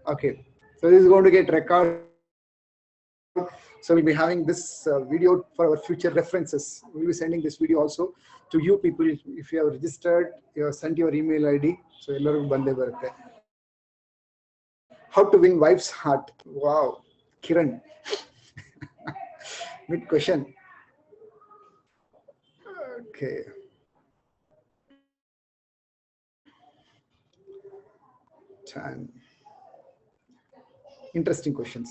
Okay, so this is going to get recorded. So we'll be having this video for our future references. We'll be sending this video also to you people. If you have registered, you have sent your email ID. So ಎಲ್ಲರಿಗೂ ಬಂದೇ ಬರುತ್ತೆ. How to win wife's heart? Wow, Kiran. Good question. Okay. Interesting questions.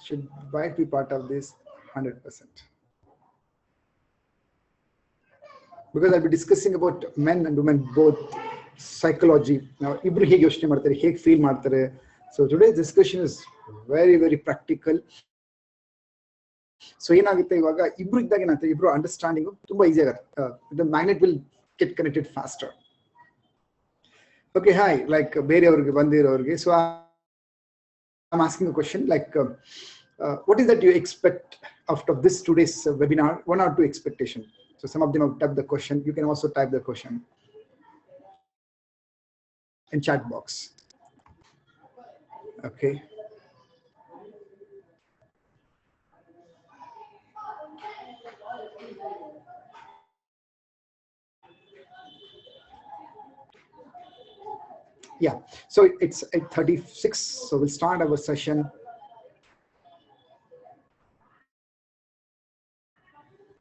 Should wife be part of this? 100%. Because I'll be discussing about men and women both psychology. Now, ibru hege yochನೆ ಮಾಡ್ತಾರೆ, ಹೇಗೆ feel ಮಾಡ್ತಾರೆ. So today's discussion is very, very practical. So ಏನಾಗುತ್ತೆ ಇವಾಗ ಇಬ್ರು ಇದ್ದಾಗ ಏನಾಗುತ್ತೆ, ಇಬ್ರು understanding ತುಂಬಾ ಈಸಿ ಆಗುತ್ತೆ. The magnet will get connected faster. Okay, hi, like ಬೇರೆಯವ್ರಿಗೆ ಬಂದಿರೋರಿಗೆ. So I'm asking a question like, what is that you expect out of this today's webinar? One or two expectation. So some of them have typed the question. You can also type the question in chat box. Okay. Yeah, so it's 8:36. So we'll start our session.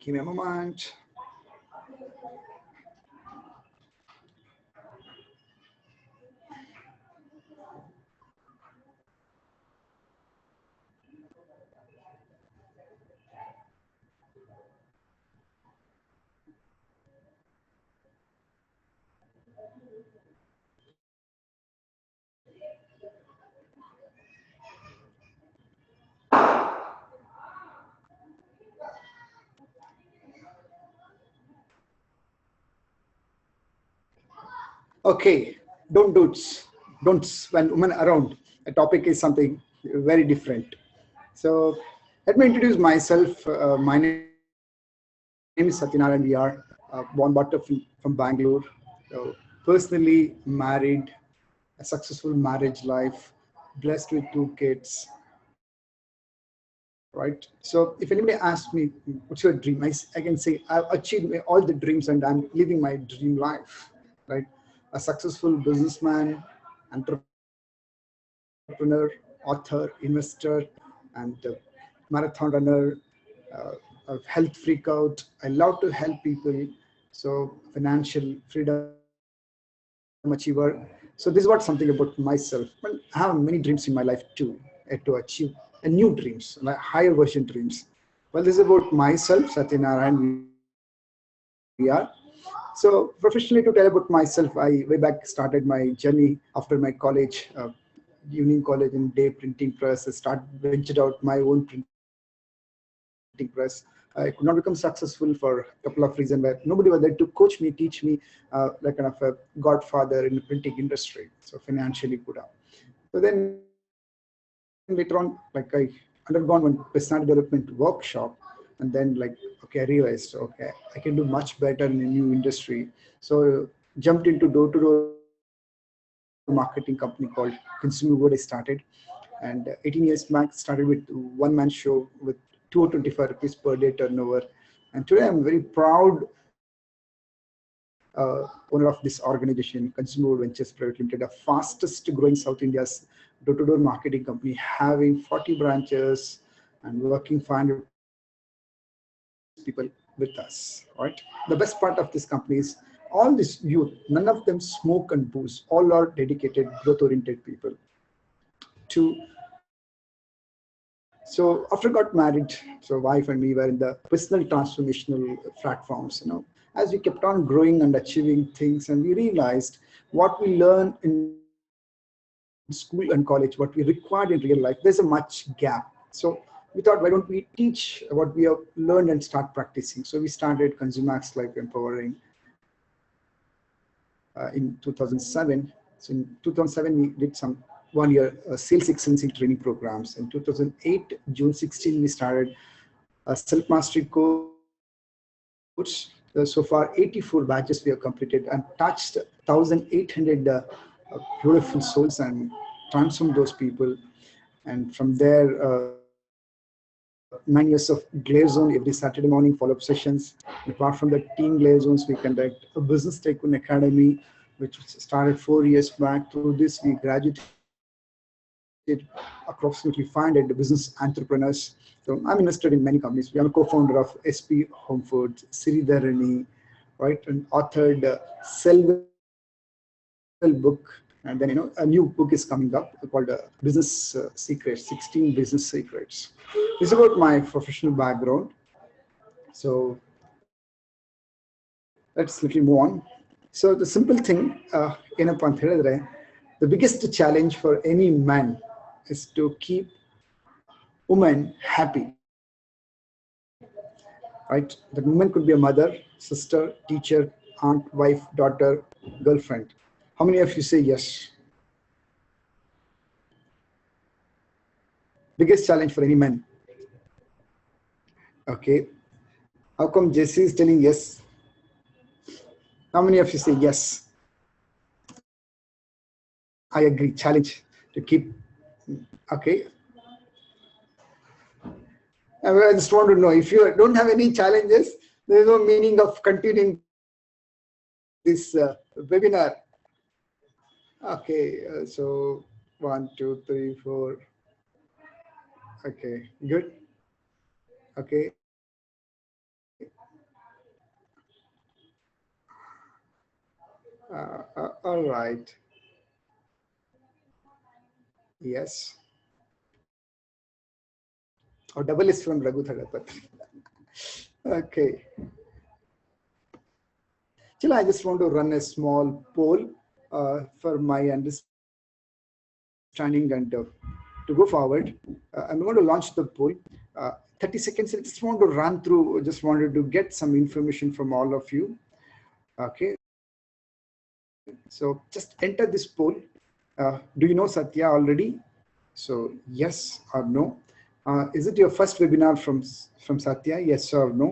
Give me a moment. Okay, don't when women around. A topic is something very different. So let me introduce myself. My name is Satyanarayan. We are born brought up from Bangalore. So personally married, a successful marriage life, blessed with 2 kids. Right. So if anybody asks me, what's your dream? I can say I've achieved all the dreams and I'm living my dream life. Right. A successful businessman, entrepreneur, author, investor, and marathon runner, a health freak out. I love to help people. So financial freedom achiever. So this is what something about myself. Well, I have many dreams in my life too, to achieve new dreams, like higher version dreams. Well, this is about myself, Satyanarayan. We are. So professionally, to tell about myself, I way back started my journey after my college, Union College in day printing press. I ventured out my own printing press. I could not become successful for a couple of reasons, where nobody was there to coach me, teach me, like kind of a godfather in the printing industry. So financially put up. So then later on, like I undergone one personality development workshop, and then like, okay, I realized, okay, I can do much better in a new industry. So jumped into door-to-door marketing company called Consumer Word. I started, and 18 years back started with one-man show with 225 rupees per day turnover. And today I'm very proud owner of this organization, Consumer Ventures Private Limited, the fastest growing South India's door-to-door marketing company, having 40 branches and working 500 people with us. Right. The best part of this company is all this youth, none of them smoke and booze. All are dedicated, growth-oriented people. So after got married, so wife and me were in the personal transformational platforms. As we kept on growing and achieving things, and we realized what we learn in school and college, what we required in real life, there's a much gap. So we thought, why don't we teach what we have learned and start practicing? So we started Consumax Life Empowering in 2007. So in 2007, we did some 1 year sales excellence training programs. In 2008, June 16, we started a self-mastery course. So far, 84 batches we have completed and touched 1,800 beautiful souls. And transform those people. And from there, 9 years of Glare Zone every Saturday morning follow-up sessions. Apart from the teen Glare Zones, we conduct a business tycoon academy, which started 4 years back. Through this, we graduated approximately 500 business entrepreneurs. So I'm invested in many companies. I'm a co-founder of SP Home Foods, Siridharani, right, and authored Selwell book. And then, a new book is coming up called Business Secrets, 16 Business Secrets. This is about my professional background. So let's little move on. So the simple thing, ಏನಪ್ಪಾ ಅಂತ ಹೇಳಿದ್ರೆ, the biggest challenge for any man is to keep woman happy, right? That woman could be a mother, sister, teacher, aunt, wife, daughter, girlfriend. How many of you say yes? Biggest challenge for any man. Okay. How come Jesse is telling yes? How many of you say yes? I agree. Challenge to keep. Okay. I just want to know, if you don't have any challenges, there is no meaning of continuing this webinar. Okay. So 1, 2, 3, 4. Okay. Good. Okay. All right. Yes. Or double is from Raghu Thagapat. Okay. Chila, I just want to run a small poll for my understanding and to go forward. I'm going to launch the poll. 30 seconds. I just want to run through, just wanted to get some information from all of you. Okay. So just enter this poll. Do you know Satya already? So yes or no. Is it your first webinar from Satya? Yes or no?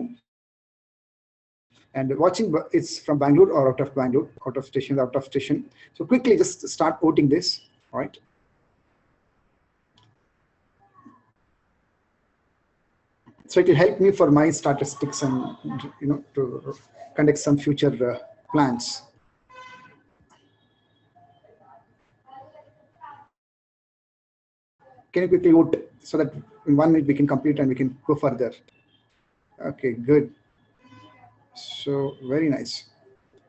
And watching, it's from Bangalore or out of Bangalore, out of station. So quickly just start voting this, right? So it will help me for my statistics and, to conduct some future plans. Can you quickly vote so that in 1 minute we can complete and we can go further? Okay, good. So very nice.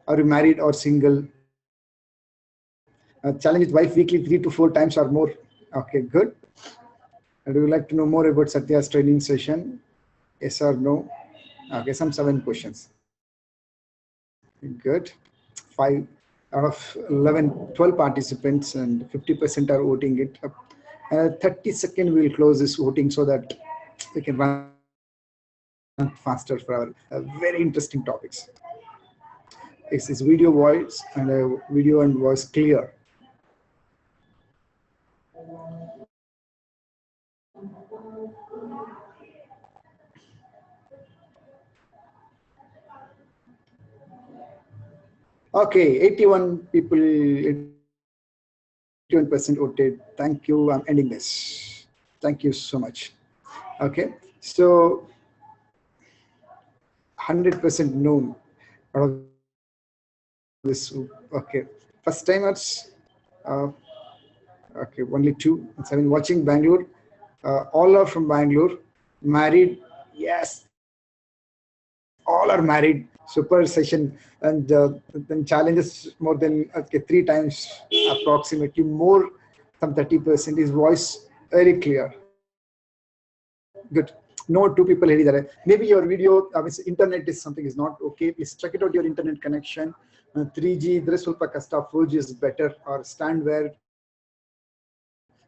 Are you married or single? Challenge with wife weekly 3 to 4 times or more. Okay, good. Do you like to know more about Satya's training session? Yes or no? Okay, some 7 questions. Good. 5 out of 11, 12 participants and 50% are voting it up. 30 seconds we will close this voting so that we can run faster for our very interesting topics. Is this video voice and video and voice clear? Okay, 81 people, 81% voted. Thank you. I'm ending this. Thank you so much. Okay, so 100% known out of this. Okay, first timers. Uh, okay, only 2. 7 watching Bangalore. All are from Bangalore. Married. Yes, all are married. Super session. And then challenges more than 3 times approximately more. Some 30% is voice very clear. Good. No 2 people ಹೇಳಿದ್ದಾರೆ. Maybe your video, internet is something is not okay. Please check it out your internet connection. 3G ಇದ್ರೆ ಸ್ವಲ್ಪ ಕಷ್ಟ, 4G is better, or stand where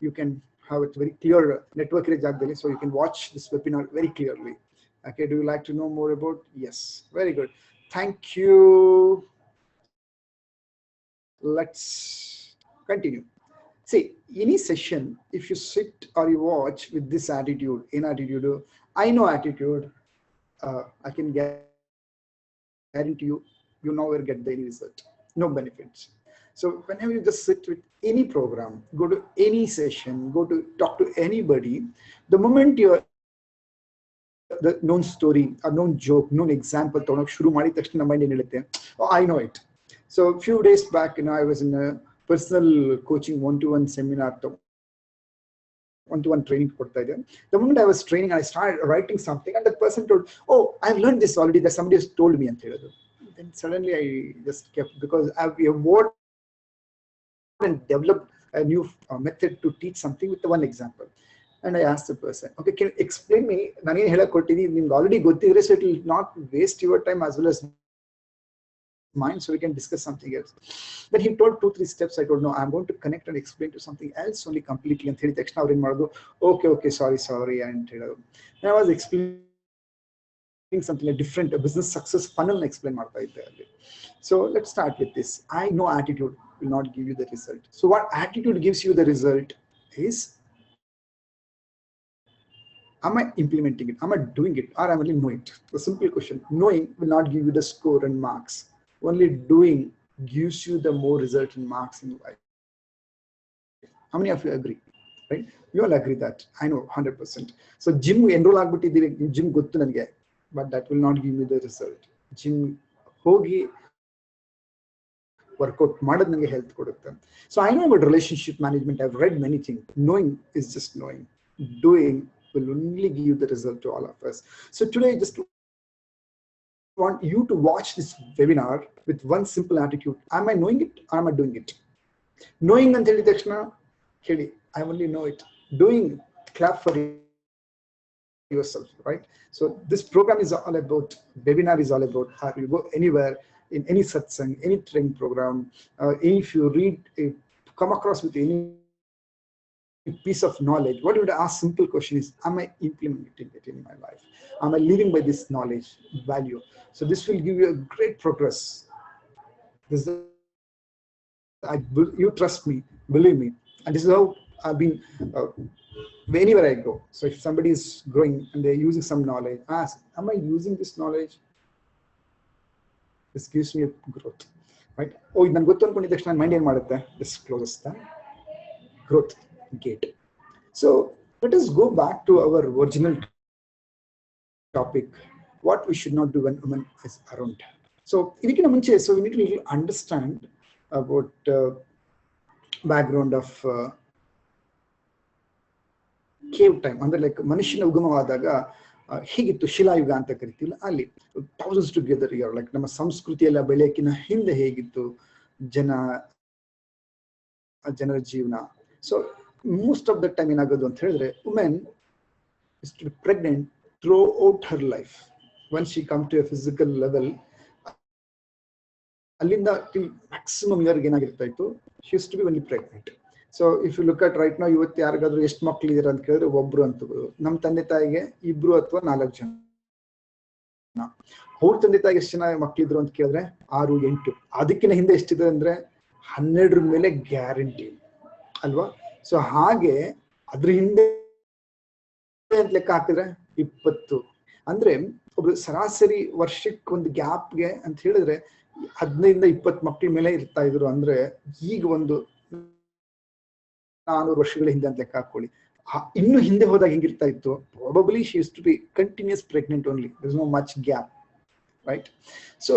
you can have it very clear network ಇರೋ ಜಾಗದಲ್ಲಿ, so you can watch this webinar very clearly. Okay, do you like to know more about? Yes, very good. Thank you. Let's continue. See, any session, if you sit or you watch with this attitude, in attitude, I know attitude, I can guarantee you, you never get the any result, no benefits. So whenever you just sit with any program, go to any session, go to talk to anybody, the moment you're the known story, a known joke, known example ತಗೊಳಕ್ ಶುರು ಮಾಡಿದ ತಕ್ಷಣ ನಮ್ಮ mind ಏನು ಹೇಳುತ್ತೆ, I know it. So few days back, I was in a personal coaching one-to-one seminar, one-to-one training ಕೊಡ್ತಾ ಇದ್ದೆ. The moment I was training, I started writing something, and that person told, "Oh, I've learned this already. That somebody has told me." ಅಂತ ಹೇಳಿದ್ರು. Then suddenly I just kept, because I've evolved and developed a new method to teach something with one example. And I asked the person, "Okay, can you explain me? ನಾನು ಹೇಳಕ್ ಕೊಟ್ಟಿದ್ದೀನಿ ನಿಮ್ಗೆ already ಗೊತ್ತಿದ್ರೆ, so it will not waste your time as well as mine, so we can discuss something else." Then he told 2-3 steps. I told, "No, I'm going to connect and explain to something else only completely." And ಹೇಳಿದ ತಕ್ಷಣ ಅವ್ರು ಏನು ಮಾಡೋದು, okay, sorry ಅಂತ ಹೇಳೋದು. And I was explaining something a different, a business success funnel explain ಮಾಡ್ತಾ ಇದ್ದೆ ಅಲ್ಲಿ. So let's start with this. I know attitude will not give you the result. So what attitude gives you the result is, am I implementing it? Am I doing it? Or am I only knowing it? The simple question. Knowing will not give you the score and marks. Only doing gives you the more result and marks in life. How many of you agree? Right? You all agree that. I know 100%. So gym enroll ಆಗ್ಬಿಟ್ಟಿದ್ದೀವಿ, gym ಗೊತ್ತು ನನಗೆ, but that will not give me the result. Gym ಹೋಗಿ workout ಮಾಡೋದು ನನಗೆ health ಕೊಡುತ್ತೆ. So I know about relationship management. I've read many things. Knowing is just knowing. Doing will only give you the result to all of us. So today I just want you to watch this webinar with one simple attitude. Am I knowing it or am I doing it? Knowing ಅಂತ ಹೇಳಿದ ತಕ್ಷಣ ಹೇಳಿ, I only know it. Doing, clap for yourself, right? So this program is all about, webinar is all about how you go anywhere, in any satsang, any training program, if you read, come across with any piece of knowledge, what you would ask simple question is, am I implementing it in my life? Am I living by this knowledge value? So this will give you a great progress. This is, you trust me, believe me, and this is how I've been anywhere I go. So if somebody is growing and they're using some knowledge, ask, am I using this knowledge? This gives me a growth, right? Oh, ನಾನು ಗೊತ್ತು ಅನ್ಕೊಂಡಿದ ತಕ್ಷಣ ನನ್ನ mind ಏನು ಮಾಡುತ್ತೆ? This closes the growth gate. So let us go back to our original topic, what we should not do when woman is around. So ಇದಕ್ಕಿಂತ ಮುಂಚೆ, so we need to understand about background of cave time. ಅಂದ್ರೆ like ಮನುಷ್ಯನ ಉಗಮವಾದಾಗ ಹೀಗಿತ್ತು, ಶಿಲಾಯುಗ ಅಂತ ಕರಿತೀವಲ್ಲ, ಅಲ್ಲಿ thousands together year, like ನಮ್ಮ ಸಂಸ್ಕೃತಿ ಎಲ್ಲ ಬೆಳೆಯಕ್ಕಿನ ಹಿಂದೆ ಹೇಗಿತ್ತು ಜನರ ಜೀವನ. So most of the time ಏನಾಗೋದು ಅಂತ ಹೇಳಿದ್ರೆ, women is to be pregnant throughout her life. Once she come to a physical level, ಅಲ್ಲಿಂದ ಟಿಲ್ ಮ್ಯಾಕ್ಸಿಮಮ್ ಇಯರ್ಗೆ ಏನಾಗಿರ್ತಾ ಇತ್ತು, she use to be only pregnant. So if you look at right now, ಇವತ್ತು ಯಾರಿಗಾದ್ರೂ ಎಷ್ಟು ಮಕ್ಳು ಇದೀರ ಅಂತ ಕೇಳಿದ್ರೆ ಒಬ್ರು ಅಂತ, ನಮ್ಮ ತಂದೆ ತಾಯಿಗೆ 2 ಅಥವಾ 4 ಜನ. ಅವ್ರ ತಂದೆ ತಾಯಿಗೆ ಎಷ್ಟು ಜನ ಮಕ್ಳಿದ್ರು ಅಂತ ಕೇಳಿದ್ರೆ 6, 8. ಅದಕ್ಕಿಂತ ಹಿಂದೆ ಎಷ್ಟಿದೆ ಅಂದ್ರೆ 12 ಮೇಲೆ ಗ್ಯಾರಂಟಿ ಅಲ್ವಾ? ಸೊ ಹಾಗೆ ಅದ್ರ ಹಿಂದೆ ಅಂತ ಲೆಕ್ಕ ಹಾಕಿದ್ರೆ 20. ಅಂದ್ರೆ ಒಬ್ರು ಸರಾಸರಿ ವರ್ಷಕ್ಕೆ ಒಂದು ಗ್ಯಾಪ್ಗೆ ಅಂತ ಹೇಳಿದ್ರೆ 15-20 ಮಕ್ಳ ಮೇಲೆ ಇರ್ತಾ ಇದ್ರು. ಅಂದ್ರೆ ಈಗ ಒಂದು 400 ವರ್ಷಗಳ ಹಿಂದೆ ಅಂತ ಲೆಕ್ಕ ಹಾಕೊಳ್ಳಿ. ಇನ್ನು ಹಿಂದೆ ಹೋದಾಗ ಹೆಂಗಿರ್ತಾ ಇತ್ತು, probably she use to be continuous pregnant only, there is no much gap, right? So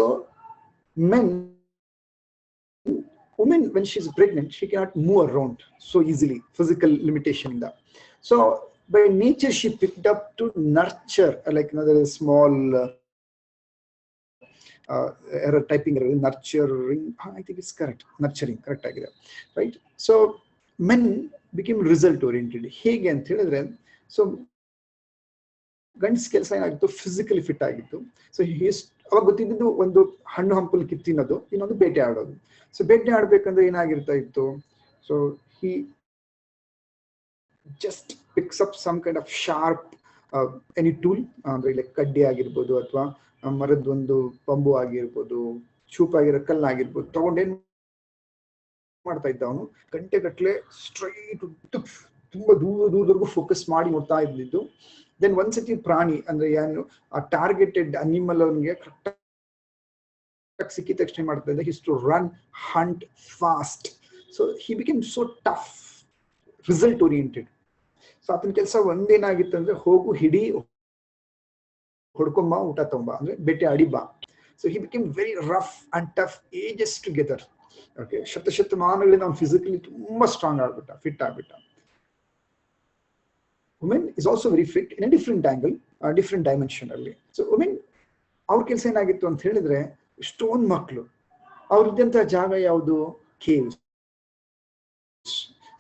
women, when she is pregnant, she cannot move around so easily, physical limitation in that. So by nature she picked up to nurture, like another small error, typing error, nurturing, I think it's correct, nurturing correct agide, right? So men became result oriented. ಹೇಗೆ ಅಂತ ಹೇಳಿದ್ರೆ, so ಗಂಡ್ಸ್ ಕೆಲಸ ಏನಾಗಿತ್ತು, physically fit ಆಗಿತ್ತು. So ಅವಾಗ ಗೊತ್ತಿದ್ದು ಒಂದು ಹಣ್ಣು ಹಂಪಲು ಕಿತ್ತಿನೋದು, ಇನ್ನೊಂದು ಬೇಟೆ ಆಡೋದು. ಸೊ ಬೇಟೆ ಆಡ್ಬೇಕಂದ್ರೆ ಏನಾಗಿರ್ತಾ ಇತ್ತು, so he just picks up some kind of sharp any tool, ಅಂದ್ರೆ ಲೈಕ್ ಕಡ್ಡಿ ಆಗಿರ್ಬೋದು, ಅಥವಾ ಮರದೊಂದು ಪಂಬು ಆಗಿರ್ಬೋದು, ಚೂಪಾಗಿರೋ ಕಲ್ಲಾಗಿರ್ಬೋದು, ತಗೊಂಡೇನ್ ಮಾಡ್ತಾ ಇದ್ದ ಅವನು, ಗಂಟೆಗಟ್ಲೆ ಸ್ಟ್ರೈಟ್ ತುಂಬಾ ದೂರದವರೆಗೂ ಫೋಕಸ್ ಮಾಡಿ ನೋಡ್ತಾ ಇದ್ದಿದ್ದು. ದೆನ್ ಒಂದ್ಸತಿ ಪ್ರಾಣಿ ಅಂದ್ರೆ ಏನು ಆ ಟಾರ್ಗೆಟೆಡ್ ಅನಿಮಲ್ ಅವನಿಗೆ ಕರೆಕ್ಟ್ attack ಸಿಕ್ಕಿದ ತಕ್ಷಣ ಏನು ಮಾಡ್ತಾ ಇದ್ದ, he used to run, hunt fast. So he became so tough, result oriented. So ಆತನ ಕೆಲಸ ಒಂದೇನಾಗಿತ್ತು ಅಂದ್ರೆ ಹೋಗು ಹಿಡಿ ಹೊಡ್ಕೊಂಬ ಊಟ ತೊಂಬ ಅಂದ್ರೆ ಬೇಟೆ ಆಡಿ ಬಾ. So he became very rough and tough ages together. Okay, ಶತಮಾನಗಳಿಂದ ಅವ್ನು ಫಿಸಿಕಲಿ ತುಂಬಾ ಸ್ಟ್ರಾಂಗ್ ಆಗ್ಬಿಟ್ಟ, ಫಿಟ್ ಆಗ್ಬಿಟ್ಟ. Women is also very fit in a different angle, different dimension ಅಲ್ಲಿ. ಸೊ ವುಮೆನ್ ಅವ್ರ ಕೆಲಸ ಏನಾಗಿತ್ತು ಅಂತ ಹೇಳಿದ್ರೆ, ಎಷ್ಟೊಂದು ಮಕ್ಕಳು ಅವ್ರಿದ್ದಂತಹ ಜಾಗ ಯಾವುದು, caves.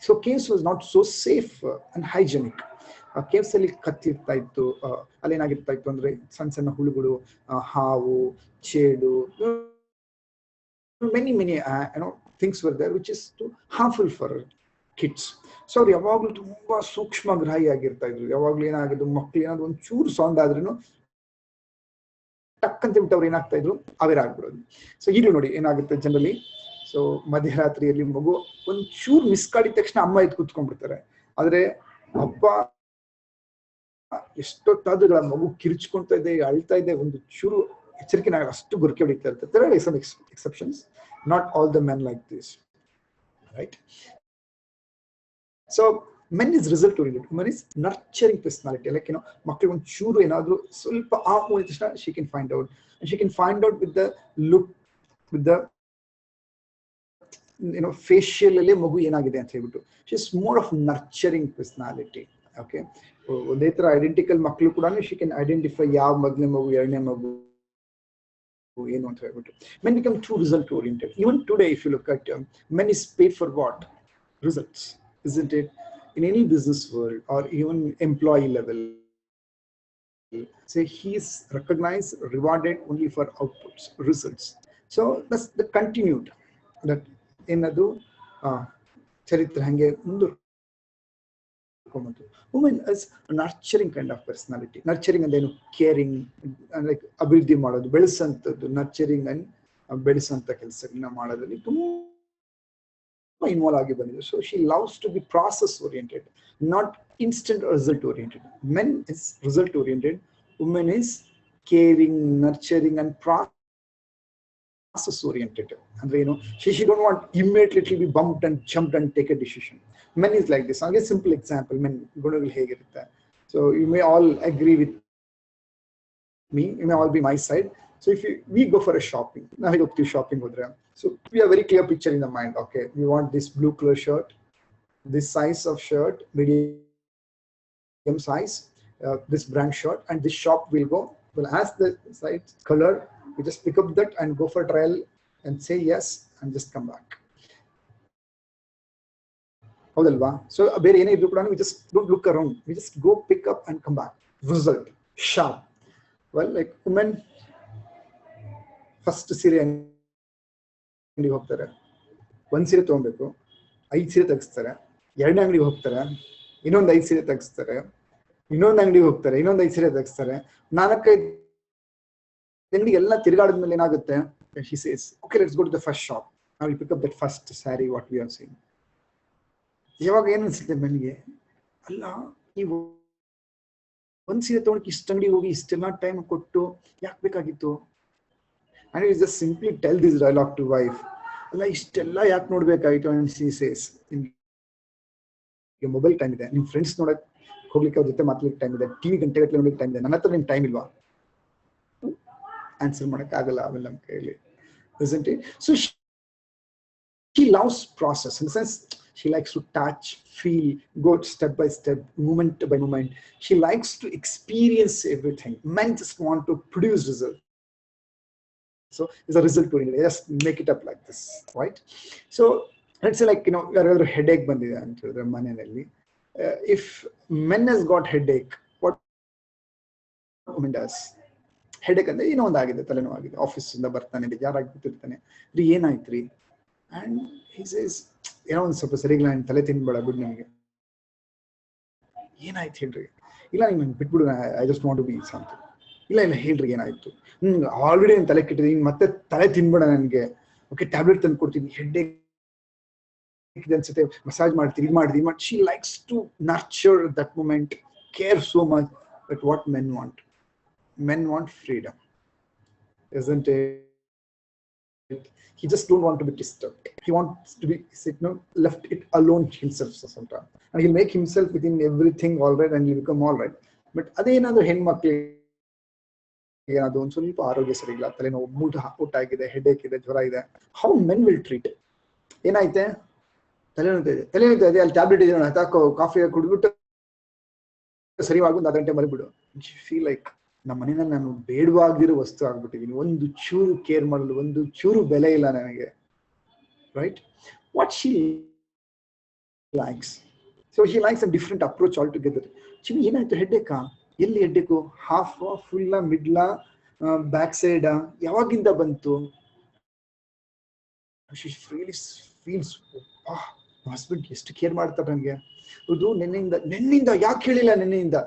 So caves was not so safe and hygienic. Caves ಅಲ್ಲಿ ಕತ್ತಿರ್ತಾ ಇತ್ತು, ಅಲ್ಲೇನಾಗಿರ್ತಾ ಇತ್ತು ಅಂದ್ರೆ ಸಣ್ಣ ಸಣ್ಣ ಹುಳುಗಳು, ಹಾವು, ಚೇಡು, many things were there which is harmful for kids. So ಅವ್ರು ಯಾವಾಗ್ಲೂ ತುಂಬಾ ಸೂಕ್ಷ್ಮಗ್ರಾಹಿ ಆಗಿರ್ತಾ ಇದ್ರು. ಯಾವಾಗ್ಲೂ ಏನಾಗಿದ್ದು, ಮಕ್ಳು ಏನಾದ್ರು ಒಂದ್ ಚೂರು ಸೌಂಡ್ ಆದ್ರೂ ಟಕ್ ಅಂತ ಬಿಟ್ಟು ಅವ್ರು ಏನಾಗ್ತಾ ಇದ್ರು, ಅವೇರ್ ಆಗ್ಬಿಡೋದು. ಸೊ ಈಗಲೂ ನೋಡಿ ಏನಾಗುತ್ತೆ ಜನರಲಿ, ಸೊ ಮಧ್ಯರಾತ್ರಿಯಲ್ಲಿ ಮಗು ಒಂದ್ ಚೂರು ಮಿಸ್ ಕಾಡಿದ ತಕ್ಷಣ ಅಮ್ಮ ಎದ್ದು ಕೂತ್ಕೊಂಡ್ಬಿಡ್ತಾರೆ. ಆದ್ರೆ ಅಪ್ಪ ಎಷ್ಟೊತ್ತಾದ್ರೂ ಮಗು ಕಿರ್ಚ್ಕೊಂತ ಇದೆ, ಅಳ್ತಾ ಇದೆ, ಒಂದು ಚೂರು ಎಚ್ಚರಿಕೆ ಅಷ್ಟು ಗುರುಕೆ ಹೊಡಿತಾ ಇರ್ತಾರೆ. There are some exceptions, not all the men like this, right? So men is result oriented, women is nurturing personality. Like ಮಕ್ಕಳಿಗೆ ಒಂದು ಚೂರು ಏನಾದ್ರು ಸ್ವಲ್ಪ ಮೂಡಿದ ತಕ್ಷಣ she can find out, and she can find out with the look, with the facial ಅಲ್ಲಿ ಮಗು ಏನಾಗಿದೆ ಅಂತ ಹೇಳ್ಬಿಟ್ಟು. she is more of nurturing personality. Okay, ಒಂದೇ ತರ ಐಡೆಂಟಿಕಲ್ ಮಕ್ಕಳು ಕೂಡ she can identify ಯಾವ ಮೊದಲನೇ ಮಗು, ಎರಡನೇ ಮಗು ಏನು ಅಂತ ಹೇಳ್ಬಿಟ್ಟು. Men become too result oriented. Even today if you look at men is paid for what? Results, isn't it? In any business world or even employee level, say he is recognized, rewarded only for outputs, results. So that's the continued that ಏನದು ಚರಿತ್ರೆ ಹಂಗೆ ಮುಂದುವರ್ಕೊಂಡು. Women is a nurturing kind of personality. Nurturing ಅಂದೇನು, caring, like ಅಭಿವೃದ್ಧಿ ಮಾಡೋದು, ಬೆಳೆಸಂತದ್ದು, nurturing and ಬೆಳೆಸಂತ ಕೆಲಸಗಳನ್ನ ಮಾಡೋದ್ರಲ್ಲಿ ತುಂಬಾ ಇನ್ವಾಲ್ವ್ ಆಗಿ ಬಂದಿದೆ. So she loves to be process oriented, not instant result oriented. Men is result oriented, women is caring, nurturing and process oriented. ಅಂದ್ರೆ she don't want immediately be bumped and jumped and take a decision. Men is like this. I'll give a simple example. Men ಗುಣಗಳು ಹೇಗಿರುತ್ತೆ. So you may all agree with me, you may all be my side. So if we go for a shopping, ನಾವು ಹೋಗ್ತೀವಿ shopping ಹೋದ್ರೆ, so we have very clear picture in the mind. Okay, we want this blue color shirt, this size of shirt, medium size, this brand shirt, and this shop will go, will ask the size, color, we just pick up that and go for trial and say yes and just come back. ಹೌದಲ್ವಾ? So ಬೇರೆ ಏನೇ ಇದ್ರು ಕೂಡ we just don't look around, we just go pick up and come back. Result sharp. Well, like women first ಸೀರೆ ಅಂಗಡಿಗೆ ಹೋಗ್ತಾರೆ, ಒಂದ್ ಸೀರೆ ತಗೊಬೇಕು, 5 ಸೀರೆ ತೆಗಿಸ್ತಾರೆ. ಎರಡನೇ ಅಂಗಡಿಗೆ ಹೋಗ್ತಾರೆ, ಇನ್ನೊಂದು 5 ಸೀರೆ ತೆಗಿಸ್ತಾರೆ. ಇನ್ನೊಂದು ಅಂಗಡಿಗೆ ಹೋಗ್ತಾರೆ, ಇನ್ನೊಂದು 5 ಸೀರೆ ತೆಗಿಸ್ತಾರೆ. 4-5 ಅಂಗಡಿ ಎಲ್ಲ ತಿರುಗಾಡಿದ್ಮೇಲೆ ಏನಾಗುತ್ತೆ, she says, okay, let's go to the first shop, now we pick up that first saree what we are seeing. ಯಾವಾಗ ಏನು ಅನ್ಸುತ್ತೆ ನನಗೆ, ಅಲ್ಲ ನೀವು ಒಂದ್ ಸೀರೆ ತಗೊಂಡು ಇಷ್ಟ ಅಂಗಡಿ ಹೋಗಿ ಇಷ್ಟೆಲ್ಲ ಟೈಮ್ ಕೊಟ್ಟು ಯಾಕೆ ಬೇಕಾಗಿತ್ತು? and you just simply tell this dialogue to wife, ಅಲ್ಲ ಇಷ್ಟೆಲ್ಲ ಯಾಕೆ ನೋಡ್ಬೇಕಾಗಿತ್ತು? and she says, ನಿಮ್ಗೆ ಮೊಬೈಲ್ ಟೈಮ್ ಇದೆ, ನಿಮ್ ಫ್ರೆಂಡ್ಸ್ ನೋಡಕ್ ಹೋಗ್ಲಿಕ್ಕೆ, ಅವ್ರ ಜೊತೆ ಮಾತಾಡ್ಲಿಕ್ಕೆ ಟೈಮ್ ಇದೆ, ಟಿವಿ ಗಂಟೆಗಟ್ಟಲೆ ನೋಡ್ಲಿಕ್ಕೆ ಟೈಮ್ ಇದೆ, ನನ್ನ ಹತ್ರ ನಿಮ್ ಟೈಮ್ ಇಲ್ವಾ? ಆನ್ಸರ್ ಮಾಡಕ್ ಆಗಲ್ಲ ಆಮೇಲೆ ನಮ್ಮ ಕೈಯಲ್ಲಿ, isn't it? So she loves process, in the sense she likes to touch, feel, go step by step, moment by moment. She likes to experience everything. Men just want to produce results. So it's a result oriented, just make it up like this, right? So let's say, like ಯಾರಾದ್ರೂ headache ಬಂದಿದೆ ಅಂತ ಹೇಳಿದ್ರೆ ಮನೆಯಲ್ಲಿ, if men has got headache, what women does? Headache ಅಂದ್ರೆ ಏನೋ ಒಂದಾಗಿದೆ, ತಲೆನೋವಾಗಿದೆ, office ಇಂದ ಬರ್ತಾನೆ, ಬೇಜಾರಾಗಿ ಕೂತಿರ್ತಾನೆ, ರೀ ಏನಾಯ್ತ್ರಿ? ಅಂಡ್ he says, ಏನೋ ಒಂದು ಸ್ವಲ್ಪ ಸರಿಗಿಲ್ಲ, ನಾನು ತಲೆ ತಿನ್ಬೇಡ ಬಿಡು, ನನಗೆ ಏನಾಯ್ತು ಹೇಳ್ರಿ? ಇಲ್ಲ ನಿಮ್ಗೆ ಬಿಟ್ಬಿಡು, I just want to be something. ಇಲ್ಲ ಹೇಳ್ರಿ ಏನಾಯ್ತು? ಆಲ್ರೆಡಿ ನಾನು ತಲೆ ಕೆಟ್ಟಿದ್ದೀನಿ, ಮತ್ತೆ ತಲೆ ತಿನ್ಬೇಡ ನನಗೆ, ಓಕೆ ಟ್ಯಾಬ್ಲೆಟ್ ತಂದು ಕೊಡ್ತೀನಿ, ಹೆಡ್ಡೇಕ್ ಅನ್ಸುತ್ತೆ, ಮಸಾಜ್ ಮಾಡ್ತೀನಿ, ಇದು ಮಾಡ್ತೀನಿ. But she likes to nurture that moment, care so much. But what men want freedom, isn't it? he just don't want to be disturbed. He wants to be left it alone himself so sometimes, and he'll make himself within everything all right and he'll become all right. But ಅದೇನಾದ್ರೂ ಹೆಣ್ಮಕ್ಳಿಗೆ ಅದು ಒಂದು ಸ್ವಲ್ಪ ಆರೋಗ್ಯ ಸರಿ ಇಲ್ಲ, ತಲೆನೋವು, mood out ಆಗಿದೆ, headache ಇದೆ, ಜ್ವರ ಇದೆ, ಹೌ ಮೆನ್ ವಿಲ್ ಟ್ರೀಟ್? ಏನಾಯ್ತೆ, ತಲೆನೋಯ್ತಾ ಇದೆ, ಅಲ್ಲಿ ಟ್ಯಾಬ್ಲೆಟ್ ಇದೆ, ಹಾಕೋ, ಕಾಫಿ ಕುಡಿದ್ಬಿಟ್ಟು ಸರಿ ಆಗುದು, ಅರ್ಧ ಗಂಟೆ ಮರಿಬಿಡು. ಫೀಲ್ ಲೈಕ್ ನಮ್ಮ ಮನೆಯಲ್ಲಿ ನಾನು ಬೇಡವಾಗಿರೋ ವಸ್ತು ಆಗ್ಬಿಟ್ಟಿದ್ದೀನಿ, ಒಂದು ಚೂರು ಕೇರ್ ಮಾಡಲು, ಒಂದು ಚೂರು ಬೆಲೆ ಇಲ್ಲ ನನಗೆ, right? What she likes, so he likes a different approach all together. ಚಿವಿ ಏನಾಯ್ತು, ಹೆಡ್ಡೇಕಾ? ಎಲ್ಲಿ ಹೆಡ್ಡೇಕು? ಹಾಫ್ ಫುಲ್ಲ, ಮಿಡ್ಲಾ, ಬ್ಯಾಕ್ ಸೈಡಾ, ಯಾವಾಗಿಂದ ಬಂತು? ಶಿ ರಿಯಲಿ ಫೀಲ್ಸ್, ಹಸ್ಬೆಂಡ್ ಎಷ್ಟು ಕೇರ್ ಮಾಡ್ತಾರೆ ನನಗೆ, ಇದು ನೆನ್ನಿಂದ ಯಾಕೆ ಹೇಳಿಲ್ಲ, ನೆನ್ನೆಯಿಂದ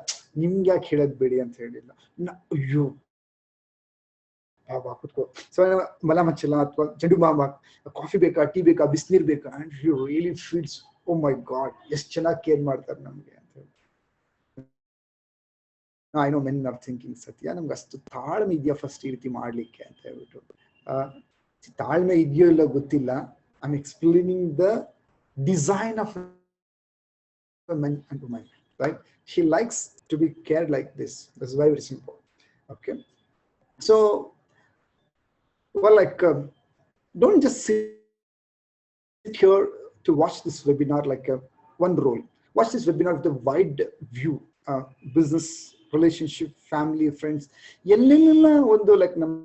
ನಿಮ್ಗೆ ಯಾಕೆ ಹೇಳದ್ ಬೇಡಿ ಅಂತ ಹೇಳಿಲ್ಲ, ಅಯ್ಯೋ ಬಾಬಾ ಕುತ್ಕೋ, ಸೊ ಮಲ ಮಚ್ಚಲ್ಲ ಅಥವಾ ಚೆಂಡು ಬಾಂಬ, ಕಾಫಿ ಬೇಕಾ, ಟೀ ಬೇಕಾ, ಬಿಸಿನೀರ್ ಬೇಕಾ, and you really feels, oh my God, ಎಷ್ಟು ಚೆನ್ನಾಗಿ ಕೇರ್ ಮಾಡ್ತಾರೆ ನಮ್ಗೆ ಅಂತ ಹೇಳಿ. I know men are thinking, ಸತ್ಯ ನಮ್ಗೆ ಅಷ್ಟು ತಾಳ್ಮೆ ಇದೆಯಾ ಫಸ್ಟ್ ಈ ರೀತಿ ಮಾಡ್ಲಿಕ್ಕೆ ಅಂತ ಹೇಳ್ಬಿಟ್ಟು. ತಾಳ್ಮೆ ಇದೆಯೋ ಇಲ್ಲ ಗೊತ್ತಿಲ್ಲ. I am explaining the design of men and women, right? She likes to be cared like this. That's very, very simple. Okay, so well, like don't just sit here to watch this webinar like one role. Watch this webinar with a wide view, business, relationship, family, friends, ಎಲ್ಲೆಲ್ಲ ಒಂದು like ನಮ್ಮ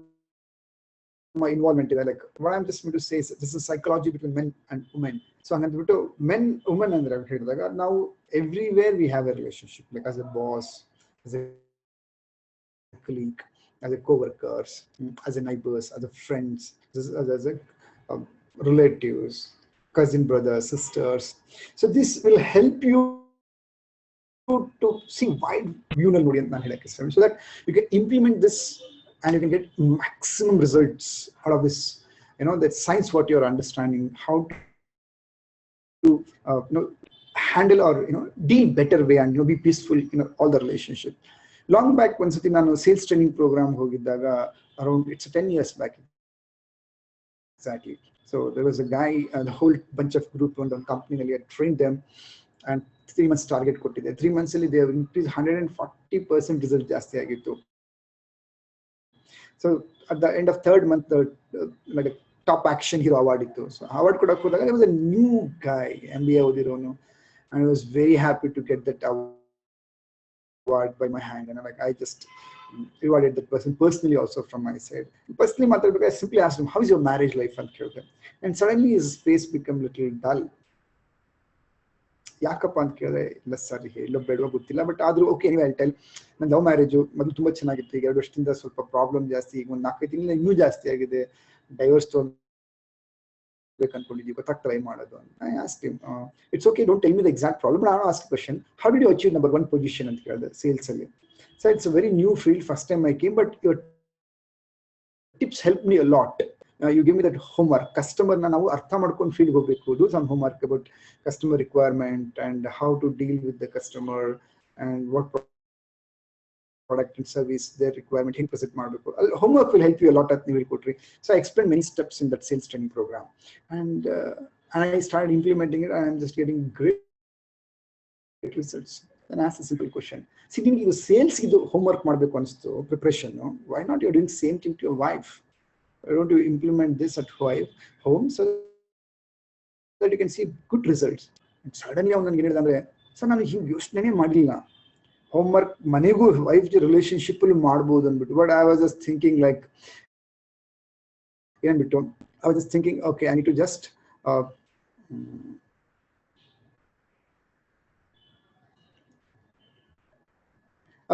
involvement ಇದೆ. Like what I'm just going to say is this is psychology between men and women. So hangandbiಟ್ಟು men women ಅಂದ್ರೆ ಹೇಳಿದಾಗ ನಾವು everywhere we have a relationship, like as a boss, as a colleague, as a co-workers, as a neighbors, as a friends, as a relatives, cousin, brothers, sisters. So this will help you to see wide view ನೋಡಿ ಅಂತ ನಾನು ಹೇಳಕ್ಕೆ ಇಷ್ಟ, so that you can implement this and you can get maximum results out of this, that science what you're understanding, how to handle or deal better way and be peaceful in all the relationship. Long back ಒಂದ್ಸತಿ ನಾನು sales training programme ಹೋಗಿದ್ದಾಗ, around it's 10 years back exactly. So there was a guy, the whole bunch of group on the company ನಲ್ಲಿ had trained them and 3 months target ಕೊಟ್ಟಿದೆ. 3 months ಅಲ್ಲಿ they have increased 140% result ಜಾಸ್ತಿ ಆಗಿತ್ತು. So at the end of third month, the like a top action hero award ಇತ್ತು. So award ಕೊಡಕ್ಕೆ ಹೋದಾಗ there was a new guy, MBA ಓದಿರೋನು, and I was very happy to get that award by my hand, and I just rewarded that person personally also from my side. Personally ಮಾತಾಡ್ಬೇಕು, I simply asked him, how is your marriage life ಅಂತ ಕೇಳಿದೆ, and suddenly his face became little dull. ಯಾಕಪ್ಪ ಅಂತ ಕೇಳಿದ್ರೆ, ಇಲ್ಲ sir ಹೇಳೋ ಬೇಡವಾ ಗೊತ್ತಿಲ್ಲ, ಬಟ್ ಆದ್ರೂ ಓಕೆ ನೀವು ಟೆಲ್, ನನ್ನ ಲವ್ ಮ್ಯಾರೇಜು ಮೊದಲು ತುಂಬಾ ಚೆನ್ನಾಗಿತ್ತು, ಈಗ 2 ವರ್ಷದಿಂದ ಸ್ವಲ್ಪ ಪ್ರಾಬ್ಲಮ್ ಜಾಸ್ತಿ, ಈಗ ಒಂದು 4-5 ತಿಂಗಳಿಂದ ಇನ್ನೂ ಜಾಸ್ತಿ ಆಗಿದೆ, ಡೈವರ್ಸ್ ಅನ್ಕೊಂಡಿದ್ದೀವಿ, ಗೊತ್ತಾಗ್ತಾ ಟ್ರೈ ಮಾಡೋದು. I asked him, it's okay, don't tell me the exact problem, but I want to ask question, how did you achieve number 1 position ಅಂತ ಕೇಳಿದೆ ಸೇಲ್ಸ್ ಅಲ್ಲಿ. So it's a very new field, first time I came, but your tips help me a lot. You give me that homework. Customer na ನಾವು ಅರ್ಥ ಮಾಡ್ಕೊಂಡು field ಹೋಗಬೇಕು, do some homework about customer requirement and how to deal with the customer and what product and service their requirement ಹೆಂಗೆ present ಮಾಡಬೇಕು. Homework will help you a lot at ನೀವು ಕೊಟ್ರಿ. So I explained many steps in that sales training program, and I started implementing it, and I'm just getting great results. Then ask a simple question. See, ನಿಮಗೆ ಇದು sales ಇದು homework ಮಾಡಬೇಕು ಅನಿಸ್ತು, preparation, why not you're doing same thing to your wife? Why don't you implement this at home so that you can see good results? And suddenly ಅವನು ನನಗೆ ಹೇಳಿದ ಅಂದ್ರೆ, sir ನಾನು ಹಿಂಗೆ ಯೋಚನೆ ಮಾಡಲಿಲ್ಲ, ಹೋಮ್ವರ್ಕ್ ಮನೆಗೂ ವೈಫ್ ರಿಲೇಶನ್ಶಿಪ್ ಅಲ್ಲಿ ಮಾಡ್ಬೋದು ಅಂದ್ಬಿಟ್ಟು. But I was just thinking like ಏನ್ಬಿಟ್ಟು, I was just thinking, okay, I need to just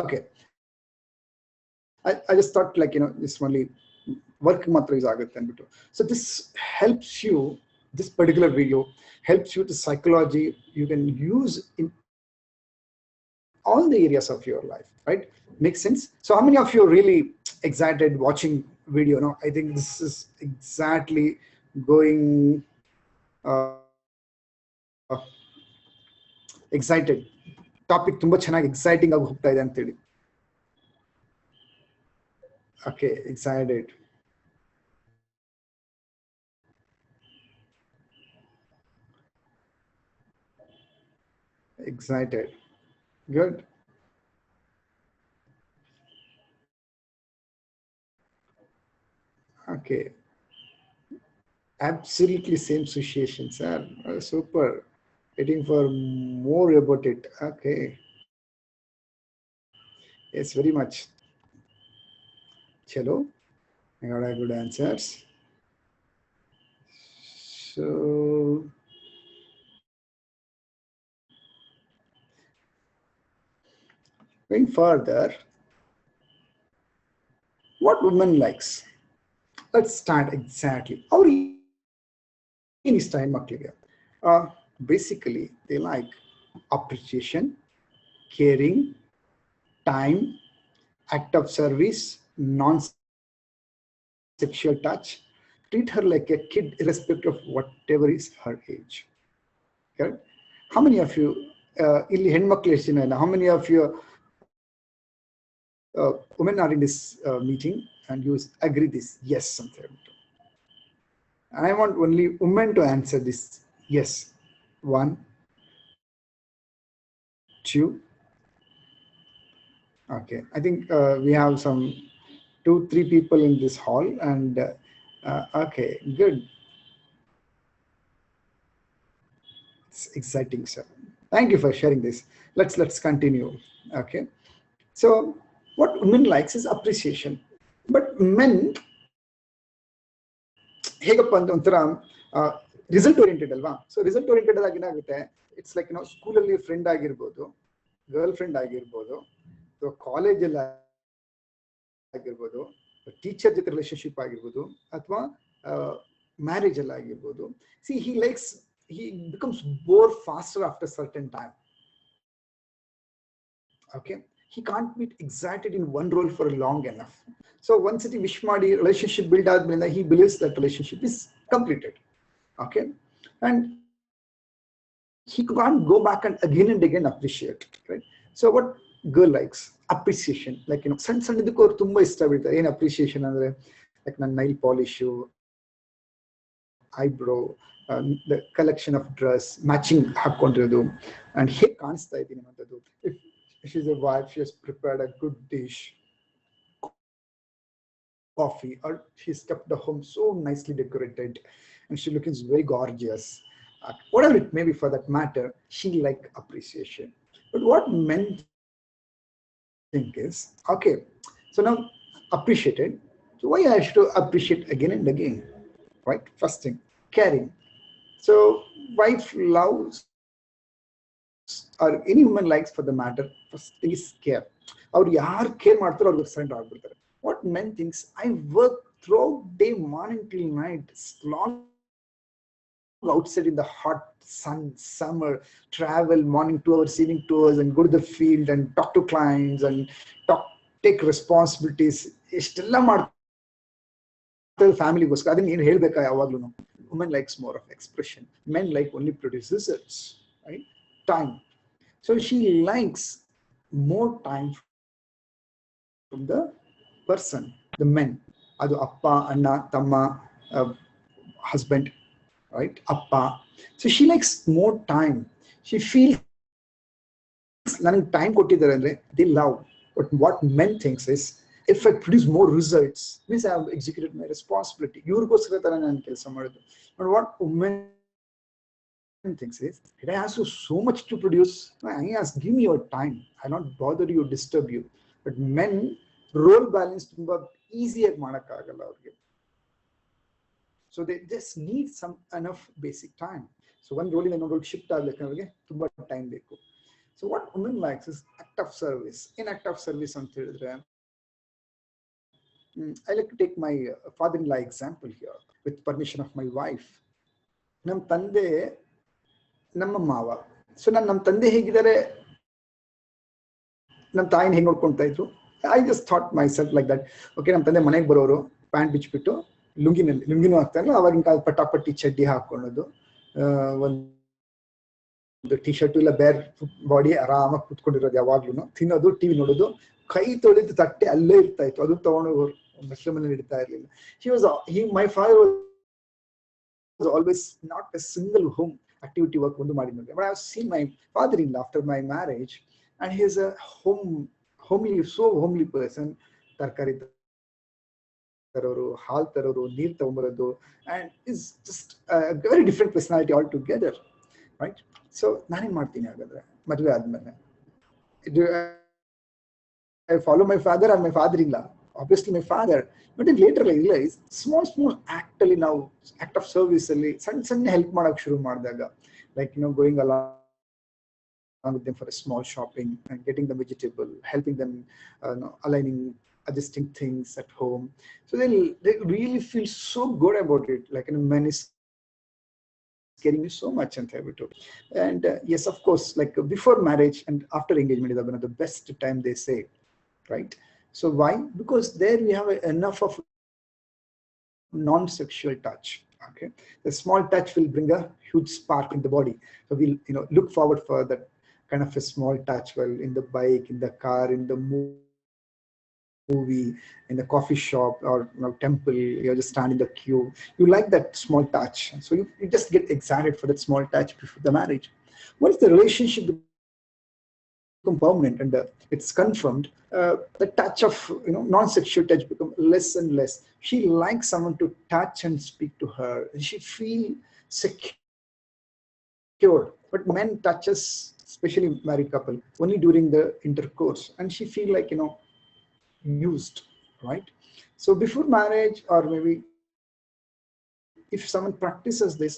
okay, I just thought like this only work ಮಾತ್ರ ಯೂಸ್ ಆಗುತ್ತೆ ಅಂದ್ಬಿಟ್ಟು. So this helps you, this particular video helps you to psychology you can use in all the areas of your life, right? Makes sense? So how many of you are really excited watching video? No, I think this is exactly going excited topic, ತುಂಬಾ ಚೆನ್ನಾಗಿ exciting ಆಗಿ ಹೋಗ್ತಾ ಇದೆ ಅಂತ ಹೇಳಿ. Okay, excited. excited. Good. Okay. Absolutely same situation, sir. Super. Waiting for more about it. Okay. Yes, very much. Chalo. I got a good answers. So going further, what woman likes? Let's start exactly. Our is time makliga. Basically, they like appreciation, caring, time, act of service, non-sexual touch. Treat her like a kid, irrespective of whatever is her age. Correct? How many of you, ಇಲ್ಲಿ ಹೆಣ್ಮಕ್ಳು ಎಷ್ಟು ಜನ ಇಲ್ಲ? How many of you women are in this meeting and you agree this? Yes, something. And I want only women to answer this. Yes. One, two. Okay. I think we have some 2-3 people in this hall, and okay, good. It's exciting, sir. Thank you for sharing this. Let's continue. Okay. So what women likes is appreciation, but men ಹೇಗಪ್ಪ ಅಂತ ಒಂಥರ result oriented ಅಲ್ವಾ. So result oriented ಆಗಿ ಏನಾಗುತ್ತೆ, it's like ಸ್ಕೂಲಲ್ಲಿ friend ಆಗಿರ್ಬೋದು, girl friend ಆಗಿರ್ಬೋದು, ಕಾಲೇಜಲ್ಲಿ ಆಗಿರ್ಬೋದು, ಟೀಚರ್ ಜೊತೆ ರಿಲೇಶನ್ಶಿಪ್ ಆಗಿರ್ಬೋದು, ಅಥವಾ ಮ್ಯಾರೇಜ್ ಅಲ್ಲಿ ಆಗಿರ್ಬೋದು. C he likes, he becomes bored faster after certain time. Okay, he can't be excited in one role for long enough. So once it wish ಮಾಡಿ relationship build ಆದ್ಮೇಲೆ he believes that relationship is completed. Okay, and he can't go back and again appreciate, right? So what girl likes? Appreciation. Like ಸಣ್ಣ ಸಣ್ಣದಕ್ಕೂ ಅವ್ರು ತುಂಬಾ ಇಷ್ಟ ಬೀಳ್ತಾರೆ. ಏನು appreciation ಅಂದ್ರೆ, like ನನ್ನ Nile polish, eyebrow, the collection of dress, matching ಹಾಕೊಂಡಿರೋದು, and ಹೇಗೆ ಕಾಣಿಸ್ತಾ ಇದ್ದೀನಿ ಅನ್ನೋದು. If she's a wife, she has prepared a good dish, coffee, or she's kept the home so nicely decorated, and she looks very gorgeous. Whatever it may be for that matter, she like appreciation. But what men think is, okay, so now appreciated, so why I should appreciate again and again, right? First thing, caring. So wife loves, or any woman likes for the matter, first thing is care. ಅವ್ರು ಯಾರು care ಮಾಡ್ತಾರೋ ಅವ್ರಿಗೆ surrender ಆಗ್ಬಿಡ್ತಾರೆ. What men thinks, I work throughout day, morning till night, long outside in the hot sun, summer, travel morning 2 hours, evening 2 hours, and go to the field and talk to clients and take responsibilities. ಇಷ್ಟೆಲ್ಲ ಮಾಡ್ತಾರೆ ಫ್ಯಾಮಿಲಿಗೋಸ್ಕರ. ಅದನ್ನ ಏನು ಹೇಳ್ಬೇಕಾ ಯಾವಾಗ್ಲೂ. Women likes more of expression. Men like only produce results, right? Time. So she likes more time from the person, the men. Adu appa, anna, tamma, husband, right? Appa. So she likes more time. She feels ನನಗೆ time ಕೊಟ್ಟಿದ್ದಾರೆ ಅಂದ್ರೆ they love. But what men thinks is, if I produce more results, means I have executed my responsibility. ಇವ್ರಿಗೋಸ್ಕರ ತರ ನಾನು ಕೆಲಸ ಮಾಡೋದು. But what women thinks is, did I ask you so much to produce? I ask, give me your time. I'll not bother you, disturb you. But men role balance ತುಂಬಾ ಈಸಿಯಾಗಿ ಮಾಡಕ್ಕಾಗಲ್ಲ ಅವ್ರಿಗೆ. So they just need some enough basic time. So one role in another shift ಆಗ್ಲಿಕ್ಕೆ ಅವ್ರಿಗೆ ತುಂಬಾ time ಬೇಕು. So what women likes is act of service. In act of service ಅಂತ ಹೇಳಿದ್ರೆ, I like to take my father-in-law example here, with permission of my wife. ನಮ್ಮ ತಂದೆ ನಮ್ಮ ಮಾವ. ಸೊ ನಮ್ಮ ತಂದೆ ಹೇಗಿದ್ದಾರೆ, ನಮ್ಮ ತಾಯಿನ ಹೇಗೆ ನೋಡ್ಕೊಳ್ತಾ ಇದ್ರು, I just thought my self like that. Okay, ನಮ್ಮ ತಂದೆ ಮನೆಗೆ ಬರೋರು ಪ್ಯಾಂಟ್ ಬಿಚ್ಚಿಬಿಟ್ಟು ಲುಂಗಿನೂ ಹಾಕ್ತಾರಲ್ಲ, ಅವಾಗಿನ ಕಾಲ ಪಟಾಪಟ್ಟಿ ಚಡ್ಡಿ ಹಾಕೊಳ್ಳೋದು, ಒಂದು ಟಿ ಶರ್ಟ್ ಇಲ್ಲ, ಬೇರ್ ಬಾಡಿ ಆರಾಮಾಗಿ ಕುತ್ಕೊಂಡಿರೋದು, ಯಾವಾಗ್ಲೂ ತಿನ್ನೋದು, ಟಿವಿ ನೋಡೋದು, ಕೈ ತೊಳೆದು ತಟ್ಟೆ ಅಲ್ಲೇ ಇರ್ತಾ ಇತ್ತು, ಅದು ತಗೊಂಡು ಮನೆ ಇಡ್ತಾ ಇರ್ಲಿಲ್ಲ. My father was always not a single home. activity work ಒಂದು ಮಾಡಿದ್ನಂತೆ. But I have seen my father-in-law after my marriage, and he is a homely person. ತರಕಾರಿ ತರೋರು, ಹಾಲ್ ತರೋರು, ನೀರು ತಗೊಂಬರೋದು, and is just a very different personality altogether, right? So ನಾನೇನ್ ಮಾಡ್ತೀನಿ ಹಾಗಾದ್ರೆ ಮದುವೆ ಆದ್ಮೇಲೆ? Do I follow my father or my father-in-law? Obviously my father. But then later I realized small act ಅಲ್ಲಿ ನಾವು act of service ಅಲ್ಲಿ ಸಣ್ಣ help ಮಾಡಕ್ ಶುರು ಮಾಡಿದಾಗ, like going along with them for a small shopping and getting the vegetable, helping them aligning, adjusting things at home, so they really feel so good about it, like man is caring me so much and everything. And yes, of course, like before marriage and after engagement is one of the best time, they say, right? So why? Because there we have enough of non-sexual touch. Okay, the small touch will bring a huge spark in the body. So we'll look forward for that kind of a small touch, well, in the bike, in the car, in the movie, in the coffee shop, or temple. You just stand in the queue, you like that small touch, so you just get excited for that small touch before the marriage. Once the relationship become permanent and it's confirmed, the touch of non-sexual touch become less and less. She likes someone to touch and speak to her, and she feel secure. But men touches, especially married couple, only during the intercourse, and she feel like used, right? So before marriage, or maybe if someone practices this,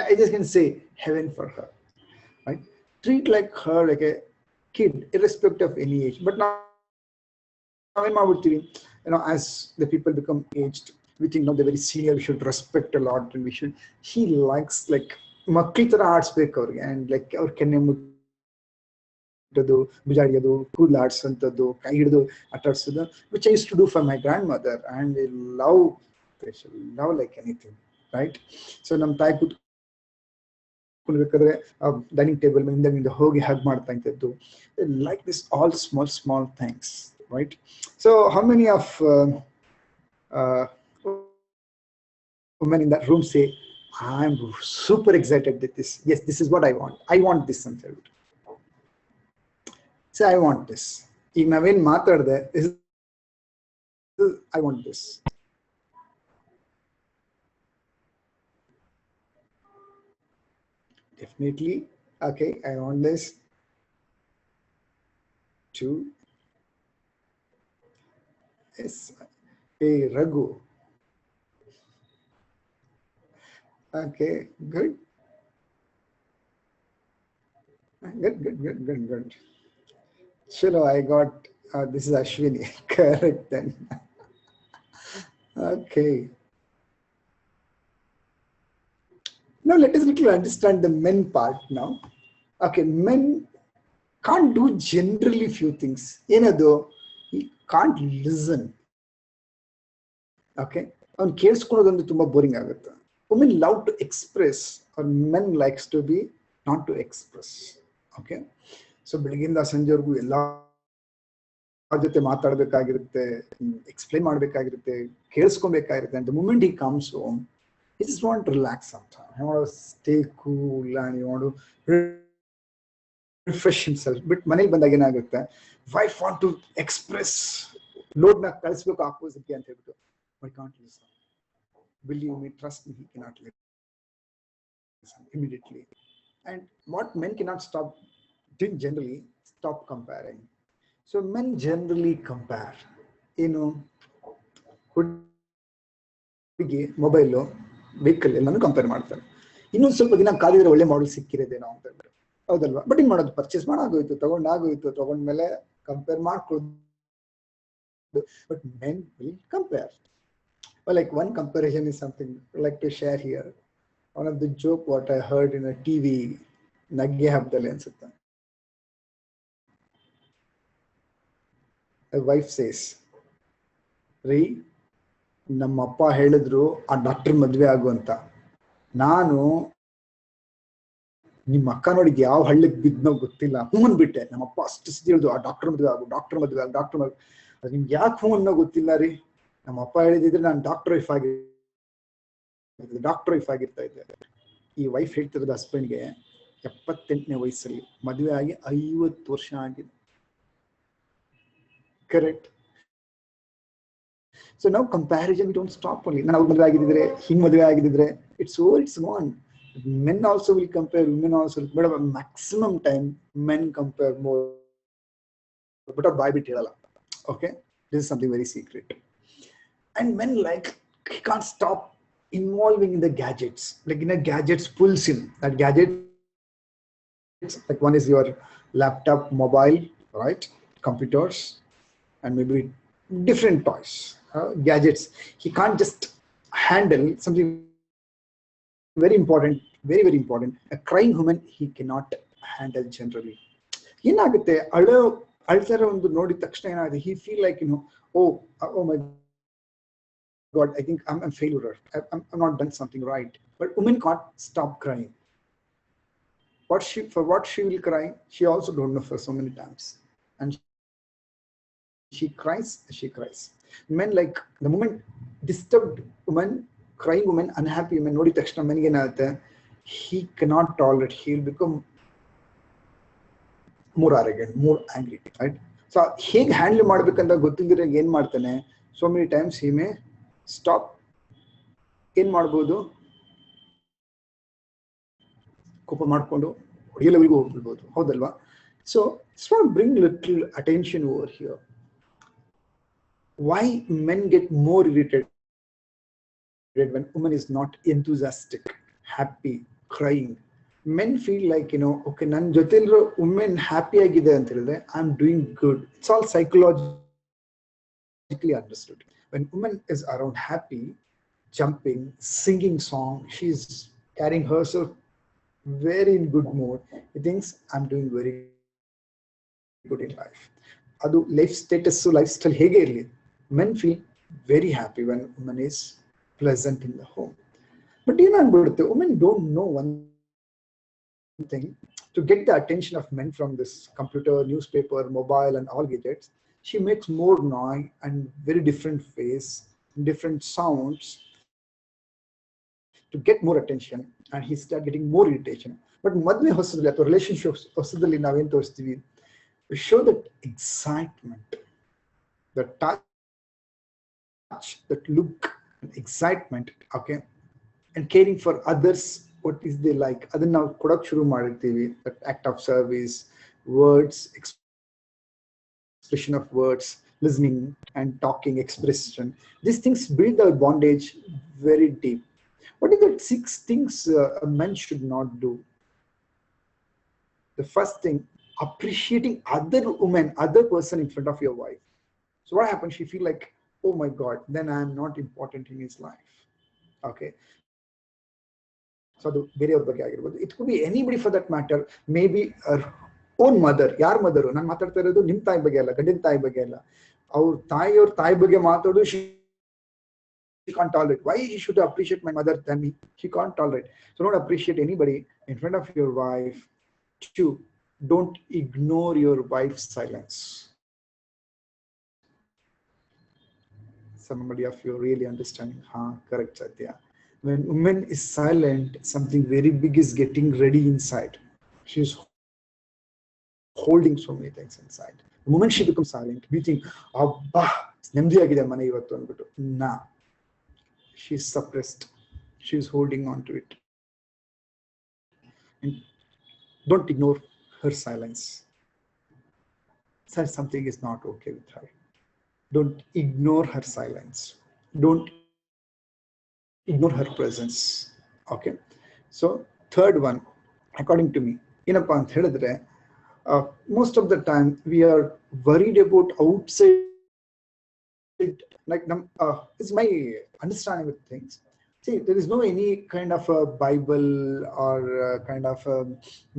I just can say heaven for her, right? Treat like her like a kid, irrespective of any age. But now as the people become aged, we think they're very senior, we should respect a lot, and he likes like ಮಕ್ಕಳ ತರ ಆಡ್ಸ್ಬೇಕು ಅವ್ರಿಗೆ, and like ಅವ್ರ ಕೆನ್ನೆ ಮುಟ್ಟೋದು, ಬುಜಾಡಿಯೋದು, ಕೂದಲು ಆಡ್ಸೋಂಥದ್ದು, ಕೈ ಹಿಡಿದು ಆಟಾಡ್ಸೋದು, which I used to do for my grandmother, and they love like anything, right? So ನಮ್ಮ ತಾಯಿ ಕೂತ್ಕೊಳ್ಬೇಕಾದ್ರೆ ಡೈನಿಂಗ್ ಟೇಬಲ್ ಮೇಲಿಂದ ಹೋಗಿ ಹಗ್ ಮಾಡ್ತಾ ಇದ್ದದ್ದು, like this all small things, right? So how many of women in that room say, I'm super excited with this. Yes, this is what I want. I want this. Say, I want this. Even when matarde, I want this. Definitely. Okay, I want this. Two. Yes. Hey, Raghu. Okay, good. Good. Chalo, I got, this is Ashwini. Correct then. Okay. Now let us understand the men part now. Okay, men can't do generally few things. He can't listen. Okay, ಅವ್ನು ಕೇಳಿಸ್ಕೊಳ್ಳೋದೊಂದು ತುಂಬಾ boring ಆಗುತ್ತೆ. Women love to express, or men likes to be not to express. Okay, so ಬೆಳಗಿಂದ ಸಂಜೆವರೆಗೂ ಎಲ್ಲಾ ಜೊತೆ ಮಾತಾಡಬೇಕಾಗಿರುತ್ತೆ, explain ಮಾಡಬೇಕಾಗಿರುತ್ತೆ, ಕೇಳಿಸ್ಕೊಬೇಕಾಗಿರುತ್ತೆ. And the moment he comes home, he just want to relax sometimes. He want to stay cool and he want to refresh himself. But ಮನೆಗೆ ಬಂದಾಗ ಏನಾಗುತ್ತೆ, wife want to express, load ನ ಕಳಿಸ್ಬೇಕು ಆಪೋಸಿಟ್ಗೆ ಅಂತ ಹೇಳ್ಬಿಟ್ಟು, I can't listen. Believe me, trust me, he cannot listen immediately. And what men cannot stop doing generally, stop comparing. So men generally compare. ಹುಡುಗಿ mobile, vehicle ಎಲ್ಲಾನು compare ಮಾಡ್ತಾರೆ. ಇನ್ನೊಂದು ಸ್ವಲ್ಪ ದಿನ ಕಾದಿದ್ರೆ ಒಳ್ಳೆ ಮಾಡಲ್ ಸಿಕ್ಕಿರೋದೇನೋ ಅಂತ ಹೇಳ್ತಾರೆ, ಹೌದಲ್ವಾ? ಬಟ್ ಏನ್ ಮಾಡೋದು, ಪರ್ಚೇಸ್ ಮಾಡಾಗೋಯ್ತು, ತಗೊಂಡ್ಮೇಲೆ ಕಂಪೇರ್ ಮಾಡ್ಕೊಳ್ಳೋದು. But men will compare. Well, like one comparison is something I'd like to share here. One of the joke what I heard in a TV, Nagge Habdale ansutta. A wife says, "Re, ನಮ್ಮ ಅಪ್ಪ ಹೇಳಿದ್ರು ಆ doctor ಮದ್ವೆ ಆಗು ಅಂತ. ನಾನು ನಿಮ್ಮ ಅಕ್ಕ ನೋಡಿದ್ ಯಾವ ಹಳ್ಳಿಗೆ ಬಿದ್ನೋ ಗೊತ್ತಿಲ್ಲ, ಹೂಮನ್ ಬಿಟ್ಟೆ. ನಮ್ಮಪ್ಪ ಅಷ್ಟು ಸಿದ್ಧಿ ಹೇಳಿದ್ರು, ಆ ಡಾಕ್ಟರ್ ಮದ್ವೆ ಆಗು. ನಿಮ್ಗೆ ಯಾಕೆ ಹೂ ಅನ್ನೋ ಗೊತ್ತಿಲ್ಲ ರೀ. ನಮ್ಮ ಅಪ್ಪ ಹೇಳಿದ್ರೆ ನಾನು ಡಾಕ್ಟರ್ ವೈಫ್ ಆಗಿರ್ತಾ ಇದ್ದೆ. ಈ ವೈಫ್ ಹೇಳ್ತಿರೋದು ಹಸ್ಬೆಂಡ್ಗೆ 78ನೇ ವಯಸ್ಸಲ್ಲಿ ಮದುವೆ ಆಗಿ 50 ವರ್ಷ ಆಗಿದೆ. ಕರೆಕ್ಟ್. ಸೊ ನಾವು ಕಂಪ್ಯಾರಿಸನ್ ಡೋಂಟ್ ಸ್ಟಾಪ್ ಓನ್ಲಿ. ನಾನು ಅವ್ರ ಮದುವೆ ಆಗಿದ್ದಿದ್ರೆ, ಹಿಂಗ್ ಮದುವೆ ಆಗಿದ್ದಿದ್ರೆ, it's gone. Men also will compare, women also, but maximum time men compare more. But our Bible ಹೇಳಲ್ಲ. Okay, this is something very secret. And men, like, he can't stop involving in the gadgets. Like, in a gadgets pulls him. That gadgets, like, one is your laptop, mobile, right, computers, and maybe different toys, gadgets. He can't just handle something very important, very, very important. A crying woman he cannot handle generally. ಏನಾಗುತ್ತೆ, ಅಳ್ತಾರ ಒಂದು ನೋಡಿದ ತಕ್ಷಣ ಏನಾಗುತ್ತೆ, he feel like, oh my God, I think I'm failure. I'm not done something right. But women can't stop crying. For what she will cry, she also don't know for so many times. And she cries. Men, like, the moment disturbed woman, crying woman, unhappy woman ನೋಡಿ ತಕ್ಷಣ ಮನೆಗೆ ಏನಾಗುತ್ತೆ, he cannot tolerate. He will become more arrogant, more angry, right? So ಹೇಗೆ handle ಮಾಡ್ಬೇಕಂತ ಗೊತ್ತಿಲ್ಲದ್ರೆ ಏನ್ ಮಾಡ್ತಾನೆ, so many times he may stop. ಏನ್ ಮಾಡ್ಬೋದು, ಕೋಪ ಮಾಡ್ಕೊಂಡು ಹೊಡೆಯೋ ಲೆವೆಲ್ಗೂ ಹೋಗ್ಬಿಡ್ಬೋದು, ಹೌದಲ್ವಾ? So just want to bring little attention over here. Why men get more irritated when woman is not enthusiastic, happy, crying? Men feel like, okay, ನನ್ನ ಜೊತೆ women happy ಆಗಿದೆ ಅಂತ ಹೇಳಿದ್ರೆ I'm doing good. It's all psychologically understood. When woman is around happy, jumping, singing song, she's carrying herself very in good mood. He thinks I'm doing very good in life. ಅದು life status, life style ಹೇಗೆ ಇರಲಿ, men feel very happy when woman is pleasant in the home. But ಏನಾಗ್ಬಿಡುತ್ತೆ, women don't know one thing. To get the attention of men from this computer, newspaper, mobile, and all gadgets, she makes more noise and very different face, different sounds to get more attention, and he start getting more irritation. But ಮದುವೆ ಹೊಸದಲ್ಲಿ ಅಥವಾ relationship ಹೊಸದಲ್ಲಿ ನಾವೇನ್ ತೋರಿಸ್ತೀವಿ, we show that excitement, the touch, that look, excitement, okay, and caring for others. What is they like, ಅದನ್ನ ನಾವು ಕೊಡೋಕೆ ಶುರು ಮಾಡಿರ್ತೀವಿ. That act of service, words, expression of words, listening and talking, expression, these things build our bondage very deep. What are the 6 things a man should not do? The first thing, appreciating other woman, other person in front of your wife. So what happens, she feel like, oh my God, then I am not important in his life. Okay, so ಅದು ಬೇರೆಯವ್ರ ಬಗ್ಗೆ ಆಗಿರ್ಬೋದು. It could be anybody for that matter. Maybe her own mother. ಯಾರ mother? ನಾನು ಮಾತಾಡ್ತಾ ಇರೋದು ನಿಮ್ಮ ತಾಯಿ ಬಗ್ಗೆ ಅಲ್ಲ, ಗಂಡಿನ ತಾಯಿ ಬಗ್ಗೆ ಅಲ್ಲ. ಅವ್ರ ತಾಯಿ ಬಗ್ಗೆ ಮಾತಾಡೋದು she can't tolerate. Why he should appreciate my mother than me? She can't tolerate. So don't appreciate anybody in front of your wife. 2, don't ignore your wife's silence. Somebody of you really understanding? Correct, Satya. When woman is silent, something very big is getting ready inside. She's holding so many things inside. The moment she becomes silent, we think, Abba, ನೆಮ್ಮದಿಯಾಗಿದೆ ಮನೆ ಇವತ್ತು ಅಂದ್ಬಿಟ್ಟು. Nah, she's suppressed. She's holding on to it. And don't ignore her silence. Sir, something is not okay with her. Don't ignore her silence. Don't ignore her presence. Okay. So third one, according to me, ಏನಪ್ಪಾ ಅಂತ ಹೇಳಿದ್ರೆ, most of the time we are worried about outside. Like, it's my understanding with things. See, there is no any kind of a Bible or kind of a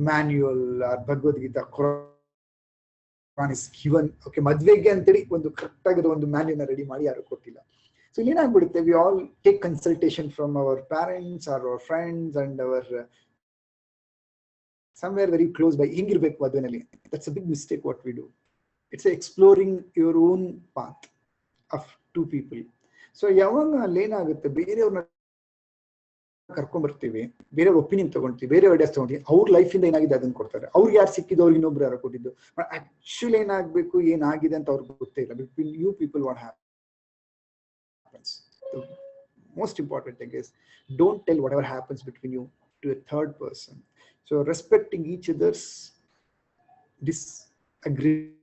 manual or Bhagavad Gita, Quran is given. Okay, ಮದ್ವೆಗೆ ಅಂತೇಳಿ ಒಂದು correct ಆಗಿರೋ ಒಂದು ಮ್ಯಾನ್ಯಲ್ನ ready ಮಾಡಿ ಯಾರು ಕೊಟ್ಟಿಲ್ಲ. So ಏನಾಗ್ಬಿಡುತ್ತೆ, we all take consultation from our parents or our friends and our somewhere very close by. ಹಿಂಗಿರ್ಬೇಕು ಮದ್ವೆನಲ್ಲಿ. That's a big mistake what we do. It's exploring your own path of 2 people. So ಯಾವಾಗ ಅಲ್ಲಿ ಏನಾಗುತ್ತೆ, ಬೇರೆಯವ್ರನ್ನ ಕರ್ಕೊಂಡ್ಬರ್ತೀವಿ, ಬೇರೆಯವ್ರ opinion ತಗೊಂತೀವಿ, ಬೇರೆ ideas ತಗೊಂತೀವಿ, ಅವ್ರ ಲೈಫಿಂದ ಏನಾಗಿದೆ ಅದನ್ನ ಕೊಡ್ತಾರೆ. ಅವ್ರಿಗೆ ಯಾರು ಸಿಕ್ಕಿದ್ದು, ಅವ್ರಿಗೆ ಇನ್ನೊಬ್ರು ಯಾರು ಕೊಟ್ಟಿದ್ದು, ಆಕ್ಚುಲಿ ಏನಾಗಬೇಕು ಏನಾಗಿದೆ ಅಂತ ಅವ್ರಿಗೆ ಗೊತ್ತೇ ಇಲ್ಲ. Between you people what happens. The most important thing is don't tell whatever happens between you to a third person. So respecting each other's disagreements,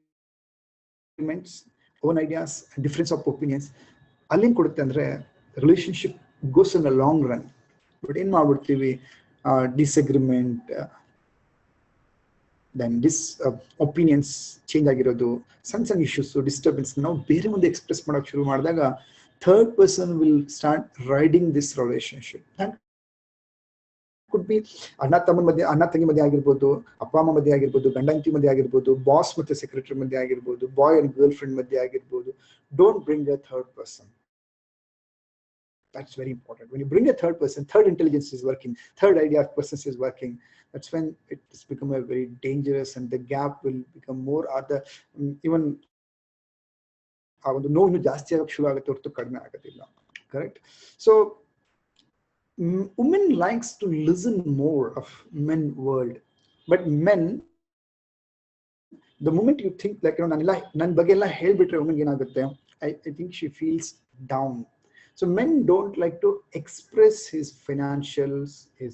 own ideas and difference of opinions ಅಲ್ಲೇನ್ ಕೊಡುತ್ತೆ ಅಂದ್ರೆ relationship goes in a long run. But ಏನ್ ಮಾಡ್ಬಿಡ್ತೀವಿ, disagreement then opinions change ಆಗಿರೋದು, ಸಣ್ಣ issues, disturbance ನಾವು ಬೇರೆ ಮುಂದೆ express ಮಾಡೋಕೆ ಶುರು ಮಾಡಿದಾಗ third person will start riding this relationship. Could be ಅಣ್ಣ ತಂಗಿ ಮಧ್ಯೆ ಆಗಿರ್ಬೋದು, ಅಪ್ಪ ಅಮ್ಮ ಮಧ್ಯೆ ಆಗಿರ್ಬೋದು, ಗಂಡಂತಿ ಮಧ್ಯೆ ಆಗಿರ್ಬೋದು, ಬಾಸ್ ಮತ್ತೆ ಸೆಕ್ರೆಟರಿ ಮಧ್ಯೆ ಆಗಿರ್ಬೋದು, ಬಾಯ್ ಅಂಡ್ ಗರ್ಲ್ ಫ್ರೆಂಡ್ ಮಧ್ಯೆ ಆಗಿರ್ಬೋದು. Don't bring a third person. That's very important. When you bring a third person, third intelligence is working, third idea of person is working, that's when it has become a very dangerous, and the gap will become more other even ಆ ಒಂದು ನೋವು ಇನ್ನೂ ಜಾಸ್ತಿ ಆಗಕ್ಕೆ ಶುರು ಆಗುತ್ತೆ ಹೊರತು ಕಡಿಮೆ ಆಗೋದಿಲ್ಲ. Correct. So women likes to listen more of men world, but men, the moment you think like ನನ್ನ ಬಗ್ಗೆ ಎಲ್ಲ ಹೇಳ್ಬಿಟ್ರೆ women ಏನಾಗುತ್ತೆ, I think she feels down. So men don't like to express his financials, his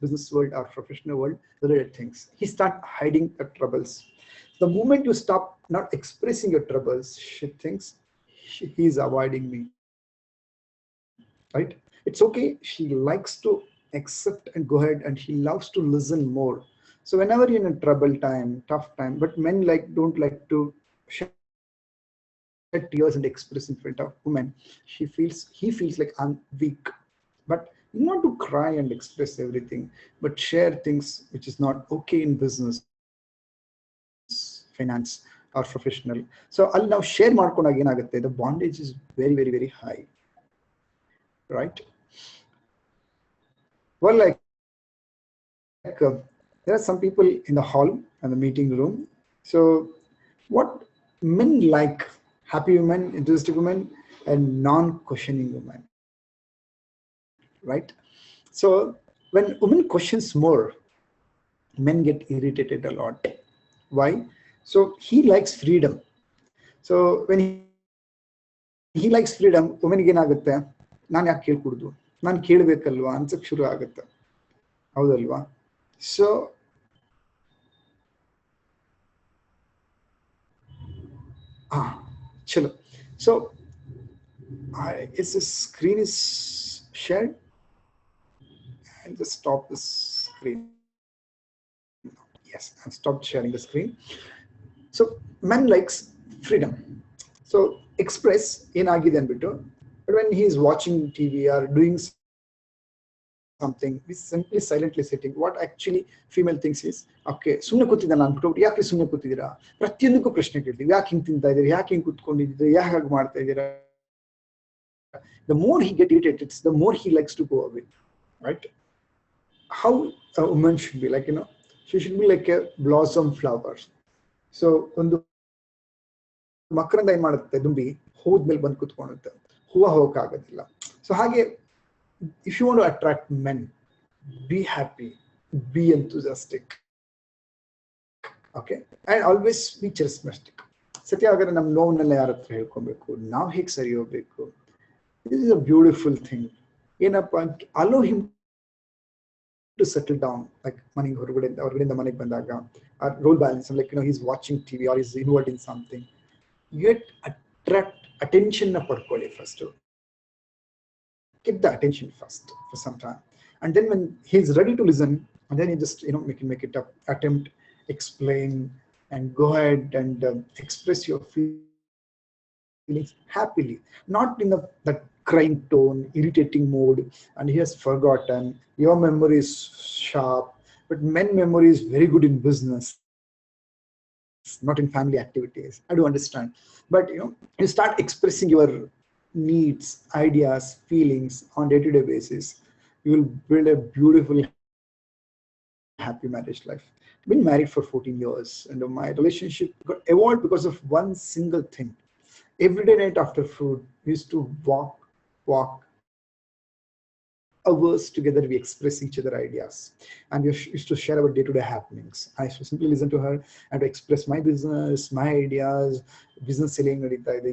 business world or professional world, related things. He start hiding the troubles. The moment you stop not expressing your troubles, she thinks he is avoiding me. Right? It's okay. She likes to accept and go ahead, and she loves to listen more. So whenever you're in a trouble time, tough time, but men don't like to shed tears and express in front of women. He feels like I'm weak. But not to cry and express everything, but share things which is not okay in business, finance or professional. So I'll now share ಮಾಡ್ಕೊಂಡಾಗ ಏನಾಗುತ್ತೆ, the bondage is very very very high. Right? Well, like there are some people in the hall and the meeting room. So what men like: happy women, enthusiastic women, and non-questioning women. Right? So when women questions more, men get irritated a lot. Why? So he likes freedom. So when he likes freedom, women ಏನಾಗುತ್ತೆ, ನಾನು ಯಾಕೆ ಕೇಳ್ಕೊಡುದು, ನಾನು ಕೇಳಬೇಕಲ್ವಾ ಅನ್ಸಕ್ ಶುರು ಆಗುತ್ತೆ. ಹೌದಲ್ವಾ? So ಚಲೋ. So is the screen is shared? I'll just stop the screen. Yes, I've stopped sharing the screen. So man likes freedom. So express ಏನಾಗಿದೆ ಅಂದ್ಬಿಟ್ಟು, but when he is watching TV or doing something, he's simply silently sitting. What actually female thinks is, okay, ಸುಮ್ಮನೆ ಕೂತಿದ್ದ ಅಂದ್ಬಿಟ್ಟು, ಯಾಕೆ ಸುಮ್ಮನೆ ಕೂತಿದ್ದೀರಾ, ಪ್ರತಿಯೊಂದಕ್ಕೂ ಪ್ರಶ್ನೆ ಕೇಳ್ತೀವಿ. ಯಾಕೆ ಹಿಂಗೆ ತಿಂತಾ ಇದ್ದೀರಿ, ಯಾಕೆ ಹಿಂಗೆ ಕೂತ್ಕೊಂಡಿದ್ದೀರಿ, ಯಾಕೆ ಹಾಗೆ ಮಾಡ್ತಾ ಇದ್ದೀರಾ. The more he gets irritated, the more he likes to go away. Right? How a woman should be, like, she should be like a blossom flower. So ಒಂದು ಮಕರಂದ ಏನ್ ಮಾಡುತ್ತೆ, ದುಂಬಿ ಹೋದ್ಮೇಲೆ ಬಂದು ಕೂತ್ಕೊಳ್ಳುತ್ತೆ, ಹೂವು ಹೋಗಕ್ಕಾಗೋದಿಲ್ಲ. ಸೊ ಹಾಗೆ if you want to attract men, be happy, be enthusiastic, okay, and always be charismatic. ಸತ್ಯ ಹಾಗಾದ್ರೆ ನಮ್ಮ ನೋವನ್ನೆಲ್ಲ ಯಾರ ಹತ್ರ ಹೇಳ್ಕೊಬೇಕು, ನಾವು ಹೇಗೆ ಸರಿ ಹೋಗ್ಬೇಕು. This is a beautiful thing. ಏನಪ್ಪ, allow him to settle down, like ಮನೆಗೆ ಹೊರಗಡೆಯಿಂದ ಮನೆಗೆ ಬಂದಾಗ role balance, like he's watching TV or he's involved in something. Get attention na padkoli first. Get the attention first for some time, and then when he's ready to listen, and then you just make it up, attempt, explain, and go ahead and express your feelings happily, not in that crying tone, irritating mode, and he has forgotten. Your memory is sharp, but men memory is very good in business, not in family activities. I do understand, but you start expressing your needs, ideas, feelings on day-to-day basis, you will build a beautiful, happy marriage life. Been married for 14 years, and my relationship got evolved because of one single thing. Every day night after food, we used to walk hours together. We express each other ideas, and we used to share our day-to-day happenings. I used to simply listen to her and to express my business, my ideas, business selling ನಡೀತಾ ಇದೆ,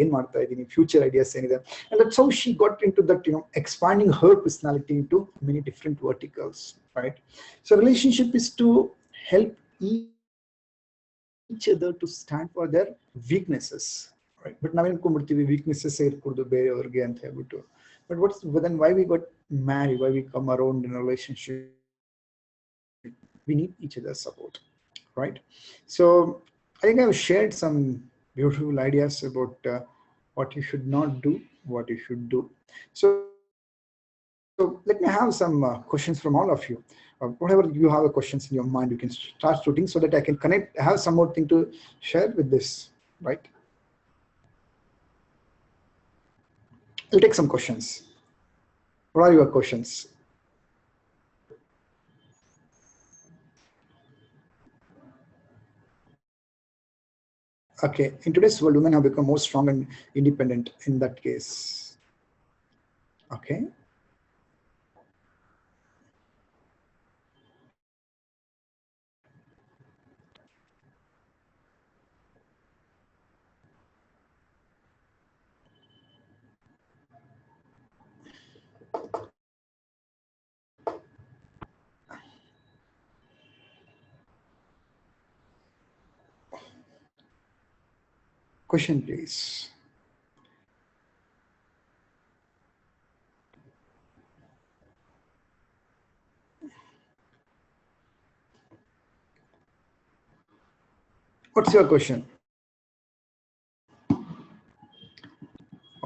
ಏನ್ ಮಾಡ್ತಾ ಇದ್ದೀನಿ, future ideas ಏನಿದೆ. And that's how she got into that, expanding her personality into many different verticals, right? So relationship is to help each other to stand for their weaknesses, right? But ನಾವೇನ್ ಅನ್ಕೊಂಡ್ಬಿಡ್ತೀವಿ weaknesses ಇರ್ಕೂಡ್ದು ಬೇರೆಯವ್ರಿಗೆ ಅಂತ ಹೇಳ್ಬಿಟ್ಟು. But then why we got married, why we come around in a relationship? We need each other's support, right? So I think I've shared some beautiful ideas about what you should not do, what you should do. So let me have some questions from all of you. Whatever you have a questions in your mind, you can start shooting so that I can connect, have some more thing to share with this, right? I'll take some questions. What are your questions? Okay, in today's world, women have become more strong and independent in that case. Okay. Question, please. What's your question?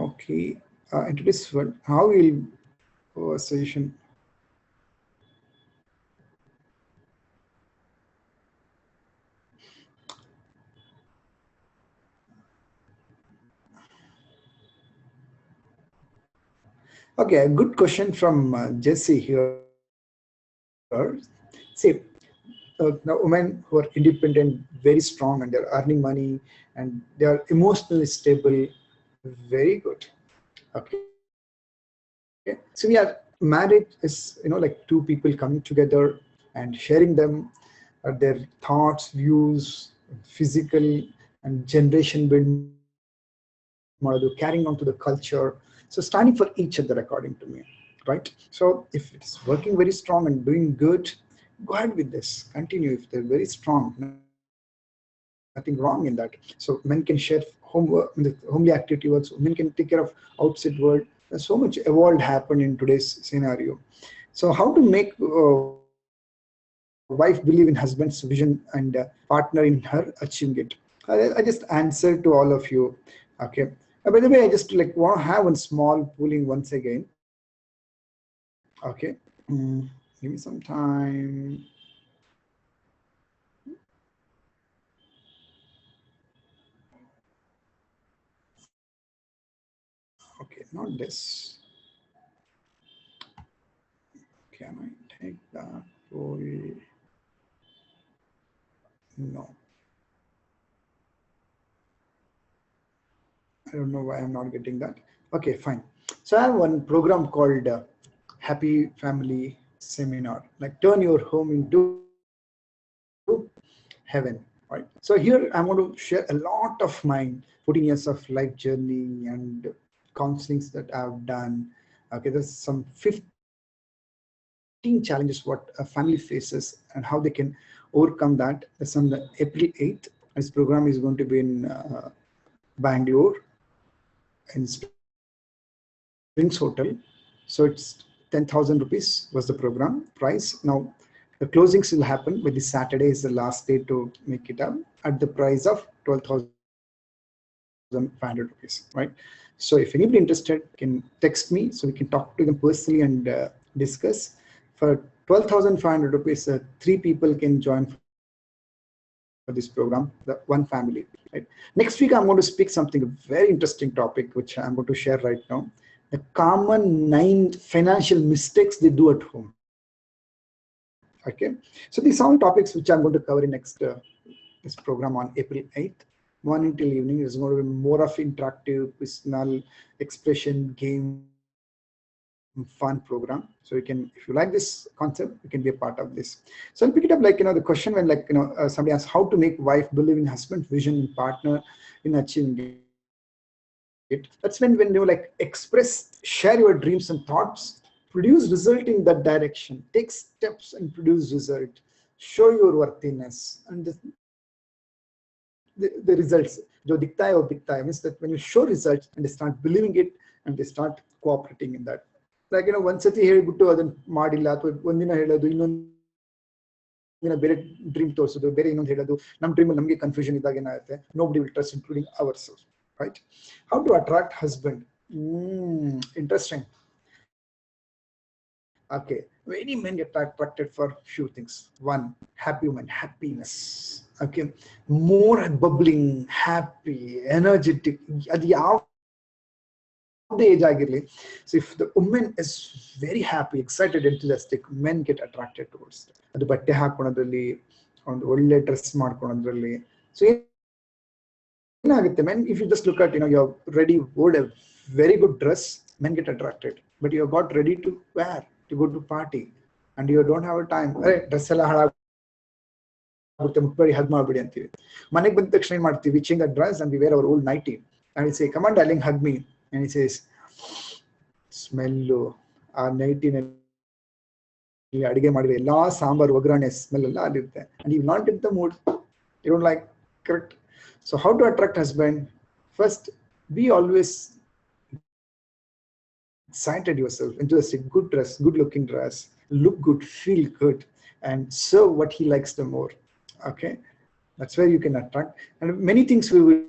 Okay. In today's world, how will suggestion? Okay, a good question from Jesse here. See, now women who are independent, very strong, and they're earning money, and they are emotionally stable. Very good. Okay. So we are marriage is like two people coming together and sharing them their thoughts, views, physical and generation build ಮಾಡೋದು, carrying on to the culture. So standing for each other, according to me, right? So if it is working very strong and doing good, go ahead with this. Continue. If they're very strong, nothing wrong in that. So men can share homework, the homely activity works. Women can take care of outside world. There's so much evolved happened in today's scenario. So how to make wife believe in husband's vision and partner in her achieving it? I just answered to all of you. Okay. By the way, I just like want to have one small pooling once again. Okay. Give me some time. Okay, not this. Can I take that poll? No. I don't know why I'm not getting that. Okay, fine. So I have one program called Happy Family Seminar, like turn your home into heaven, right? So here I'm going to share a lot of my 14 years of life journey and counselings that I've done. Okay, there's some 15 challenges what a family faces and how they can overcome that. That's on the April 8th. This program is going to be in Bangalore in Springs Hotel. So it's 10,000 rupees was the program price. Now the closings will happen, but this Saturday is the last day to make it up at the price of 12,500 rupees, right? So if anybody interested, can text me so we can talk to them personally and discuss. For 12,500 rupees, three people can join for this program, the one family, right? Next week, I'm going to speak something, a very interesting topic, which I'm going to share right now. The common 9 financial mistakes they do at home. Okay. So these are all topics which I'm going to cover in next this program on April 8th. Morning till evening is going to be more of interactive, personal expression, games, and discussion. fun program. So you can, if you like this concept, you can be a part of this. So I'll pick it up like, the question when like, somebody asks how to make wife believe in husband's vision in partner in achieving it. That's when you like express, share your dreams and thoughts, produce result in that direction, take steps and produce result, show your worthiness, and the results जो दिखता है वो दिखता है means that when you show results and they start believing it and they start cooperating in that. Like ಒಂದ್ಸತಿ ಹೇಳಿಬಿಟ್ಟು ಅದನ್ನ ಮಾಡಿಲ್ಲ ಅಥವಾ ಒಂದಿನ ಹೇಳೋದು ಇನ್ನೊಂದಿನ ಬೇರೆ ಡ್ರೀಮ್ ತೋರಿಸೋದು ಬೇರೆ ಇನ್ನೊಂದು ಹೇಳೋದು ನಮ್ಮ ಡ್ರೀಮಲ್ಲಿ ನಮಗೆ ಕನ್ಫ್ಯೂಷನ್ ಇದ್ದಾಗ ಏನಾಗುತ್ತೆ nobody will trust including ourselves, right? How to attract husband? Interesting. Okay, many men get attracted for few things. One, happy woman, happiness. Okay, more bubbling, happy, energetic. ಅದು ಯಾವುದೇ ಏಜ್ ಆಗಿರಲಿ. So if the woman is very happy, excited, enthusiastic, men get attracted towards it. ಅದು ಬಟ್ಟೆ ಹಾಕೊಳ್ಳೋದ್ರಲ್ಲಿ, ಒಂದು ಒಳ್ಳೆ dress ಮಾಡ್ಕೊಳ್ಳೋದ್ರಲ್ಲಿ. So ಏನಾಗುತ್ತೆ, men, if you just look at, you're ready, wore a very good dress, men get attracted. But you got ready to wear to go to party and you don't have a time. Dress ಎಲ್ಲ ಹಾಳಾಗ್ಬಿಡುತ್ತೆ, ಮುಟ್ಬೇಡಿ, hug ಮಾಡ್ಬಿಡಿ ಅಂತೀವಿ. ಮನೆಗೆ ಬಂದ ತಕ್ಷಣ ಏನ್ ಮಾಡ್ತೀವಿ, we change the dress and we wear our old nightie and we say, come on darling, hug me. And he says, smell ಆ ನೈಟಿನಲ್ಲಿ ಅಡಿಗೆ ಮಾಡಿದ್ರೆ ಎಲ್ಲಾ ಸಾಂಬಾರ್ ಒಗ್ಗರಣೆ ಸ್ಮೆಲ್ ಎಲ್ಲ ಅಲ್ಲಿರುತ್ತೆ and you not in the mood, you don't like, correct? So how to attract husband? First, be always excited yourself, enthusiastic, good dress, good looking dress, look good, feel good, and serve what he likes the more. Okay, that's where you can attract. And many things we will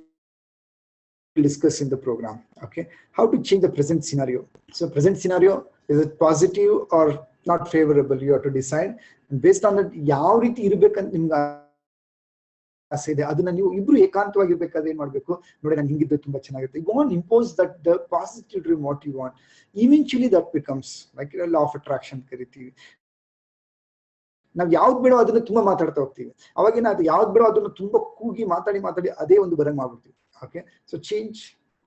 discuss in the program. Okay, how to change the present scenario? So present scenario, is it positive or not favorable? You have to decide, and based on that ಯಾವ ರೀತಿ ಇರಬೇಕಂತ ನಿಮ್ಗೆ ಆಸೆ ಇದೆ ಅದನ್ನ ನೀವು ಇಬ್ರು ಏಕಾಂತವಾಗಿರ್ಬೇಕಾದ್ರೆ ಏನ್ ಮಾಡ್ಬೇಕು, ನೋಡಿ ನಾನು ಹಿಂಗಿದ್ರೆ ತುಂಬಾ ಚೆನ್ನಾಗಿರುತ್ತೆ. You want impose that the positive dream what you want. Eventually that becomes like a law of attraction ಕರಿತೀವಿ. ನಾವು ಯಾವ್ದು ಬೇಡೋ ಅದನ್ನ ತುಂಬಾ ಮಾತಾಡ್ತಾ ಹೋಗ್ತೀವಿ, ಅವಾಗೇನ ಅದು ಯಾವ್ದು ಬೇಡೋ ಅದನ್ನ ತುಂಬಾ ಕೂಗಿ ಮಾತಾಡಿ ಅದೇ ಒಂದು ಬರಂಗ್ ಮಾಡ್ಬಿಡ್ತೀವಿ. Okay, so change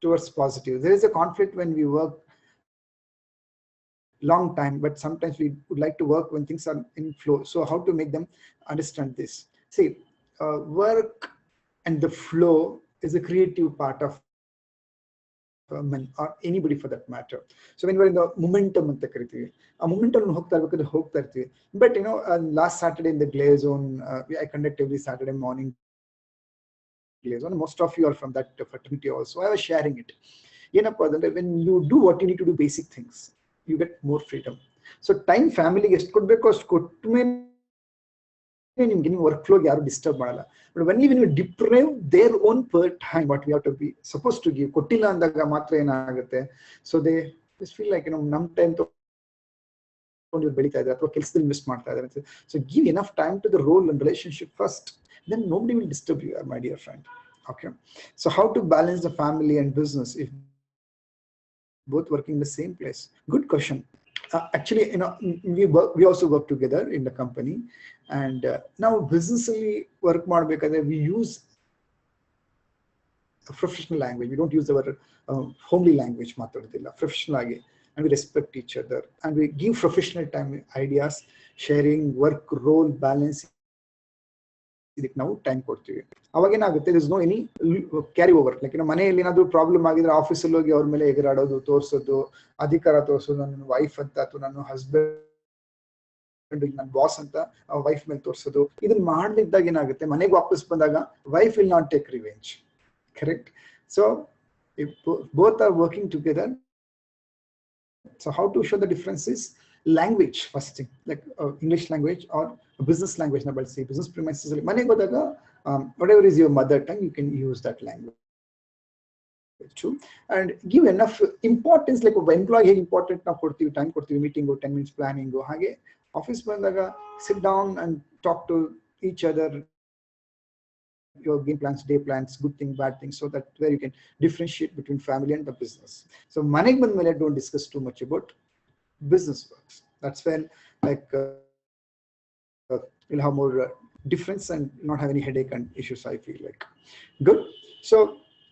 towards positive. There is a conflict when we work long time, but sometimes we would like to work when things are in flow. So how to make them understand this? See, work and the flow is a creative part of men or anybody for that matter. So when we're in the momentum ಅಂತ ಕರಿತೀವಿ, ಆ momentum ಹೋಗ್ತಾ ಇರ್ತೀವಿ. But last Saturday in the Glare Zone, I conduct every Saturday morning Glare Zone. Most of you are from that fraternity also. I was sharing it. When you do what you need to do, basic things, you get more freedom. So time family ಎಷ್ಟು ಕೊಡ್ಬೇಕು ಅಷ್ಟು ಕೊಟ್ಟ ಮೇಲೆ ನಿಮ್ಗೆ ನಿಮ್ಮ work ಫ್ಲೋಗೆ ಯಾರು disturb ಮಾಡಲ್ಲ. But when you deprive their own per time what we have to be supposed to give, ಕೊಟ್ಟಿಲ್ಲ ಅಂದಾಗ ಮಾತ್ರ ಏನಾಗುತ್ತೆ, so they just feel like ನಮ್ಮ ಟೈಮ್ ತಗೊಂಡು ಬೆಳೀತಾ ಇದ್ದಾರೆ ಅಥವಾ ಕೆಲಸದಲ್ಲಿ ಮಿಸ್ ಮಾಡ್ತಾ ಇದ್ದಾರೆ. So give enough time to the role and relationship first, then nobody will disturb you, my dear friend. Okay, so how to balance the family and business if both working in the same place? Good question. Actually, we also work together in the company, and now business work ಮಾಡಬೇಕಾದ್ರೆ we use a professional language. We don't use our homely language ಮಾತಾಡೋದಿಲ್ಲ, professional ಆಗಿ, and we respect each other and we give professional time, ideas sharing, work role balance, ಇದಕ್ಕೆ ನಾವು time ಕೊಡ್ತೀವಿ. ಅವಾಗ ಏನಾಗುತ್ತೆ, there is no any carry over. Like ಮನೆಯಲ್ಲಿ ಏನಾದ್ರು problem ಆಗಿದ್ರೆ ಆಫೀಸಲ್ಲಿ ಹೋಗಿ ಅವ್ರ ಮೇಲೆ ಎಗರಾಡೋದು, ತೋರಿಸೋದು, ಅಧಿಕಾರ ತೋರಿಸೋದು, ನನ್ನ ವೈಫ್ ಅಂತ ಅಥವಾ ನನ್ನ ಹಸ್ಬೆಂಡ್ ನನ್ನ ಬಾಸ್ ಅಂತ ವೈಫ್ ಮೇಲೆ ತೋರಿಸೋದು, ಇದನ್ನ ಮಾಡದಿದ್ದಾಗ ಏನಾಗುತ್ತೆ, ಮನೆಗೆ ವಾಪಸ್ ಬಂದಾಗ wife will not take revenge. Correct? So if both are working together, so how to show the difference is language. First thing, like English language or business language na balsi, business premises alli manege hodaga whatever is your mother tongue, you can use that language too, and give enough importance. Like employee hege important na kodtivi, time kodtivi, meeting 10 minutes planning hage office bandaga sit down and talk to each other, your game plans, day plans, good thing, bad things, so that where you can differentiate between family and the business. So manage bandmele don't discuss too much about business works. That's when like you'll have more difference and not have any headache and issues, I feel like. Good. So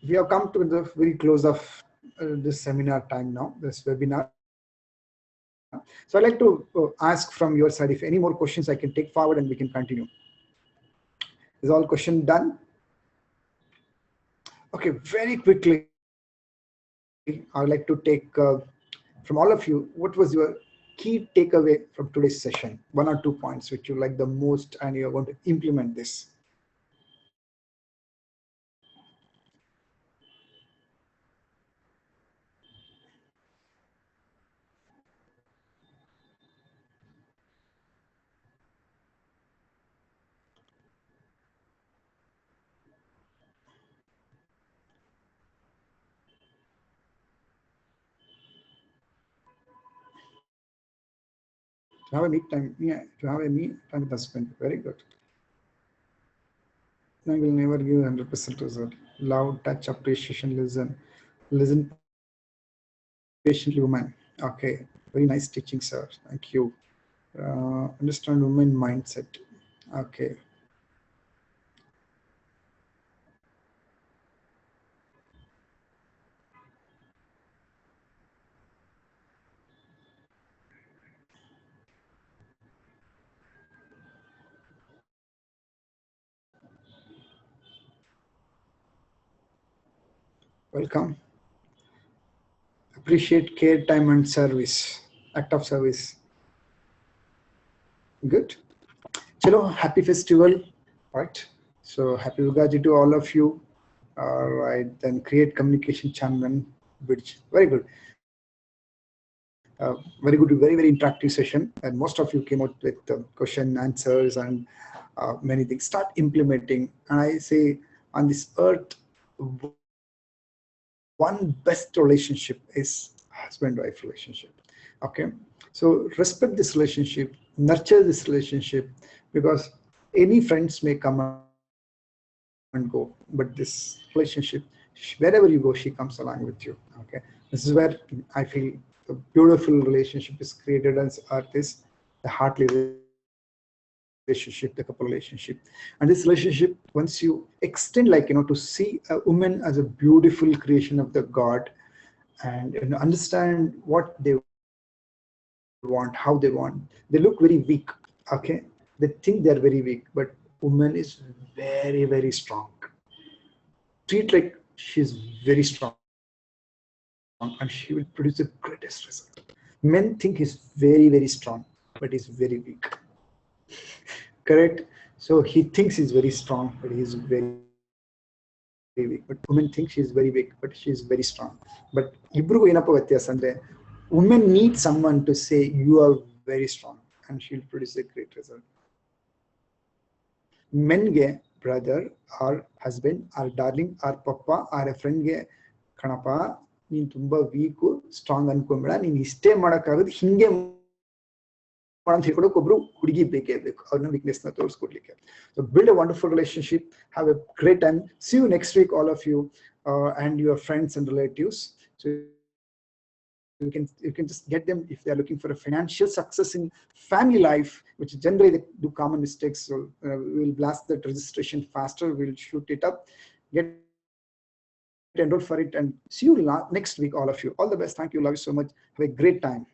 we have come to the very close of this seminar time now, this webinar. So I'd like to ask from your side if any more questions I can take forward and we can continue. Is all question done? Okay, very quickly, I'd like to take from all of you, what was your key takeaway from today's session? One or two points which you like the most and you're going to implement this. To have a meet time, yeah, to have a meet time with husband. Very good. I will never give 100% result. Love, touch, appreciation, listen patiently, woman. Okay, very nice teaching, sir. Thank you. Understand woman mindset. Okay, welcome. Appreciate care, time, and service. Act of service. Good. Chalo, happy festival. Right. So happy Ugaji to all of you. All right. Then create communication channel. Which very good. Very good, very interactive session, and most of you came out with question answers and many things. Start implementing, and I say on this earth, one best relationship is husband-wife relationship. Okay, so respect this relationship, nurture this relationship, because any friends may come and go, but this relationship, wherever you go, she comes along with you. Okay, this is where I feel a beautiful relationship is created as earth is the heartly relationship, the couple relationship. And this relationship, once you extend, like, to see a woman as a beautiful creation of the God, and understand what they want, how they want. They look very weak. Okay, they think they're very weak, but woman is very, very strong. Treat like she's very strong, and she will produce the greatest result. Men think he's very, very strong, but he's very weak. Correct? So he thinks he's very strong, but he's very weak. But women think she's very weak, but she's very strong. But Ibrugu ಏನಪ್ಪ ವ್ಯತ್ಯಾಸ ಅಂದ್ರೆ, women need someone to say you are very strong, and she'll produce a great result. Menಗೆ brother or husband or darling or papa or a friendಗೆ ಕಣಪ್ಪ ನೀನು ತುಂಬಾ week strong ಅನ್ಕೊಂಬೇಡ, ನೀನು ಇಷ್ಟೇ ಮಾಡೋಕ್ಕಾಗೋದು ಹಿಂಗೆ ಮಾಡಂತ ಹೇಳ್ಕೊಡಕ್ಕೆ ಒಬ್ರು ಹುಡುಗಿ ಬೇಕೇ ಬೇಕು, ಅವ್ರನ್ನ ವೀಕ್ನೆಸ್ ನ ತೋರಿಸ್ಕೊಡ್ಲಿಕ್ಕೆ. So build a wonderful relationship, have a great time. See you next week, all of you, and your friends and relatives. So you can just get them if they are looking for a financial success in family life, which generally they do common mistakes. So we'll blast that registration faster, we'll shoot it up, get enrolled for it, and see you next week, all of you. All the best. Thank you, love you so much. Have a great time.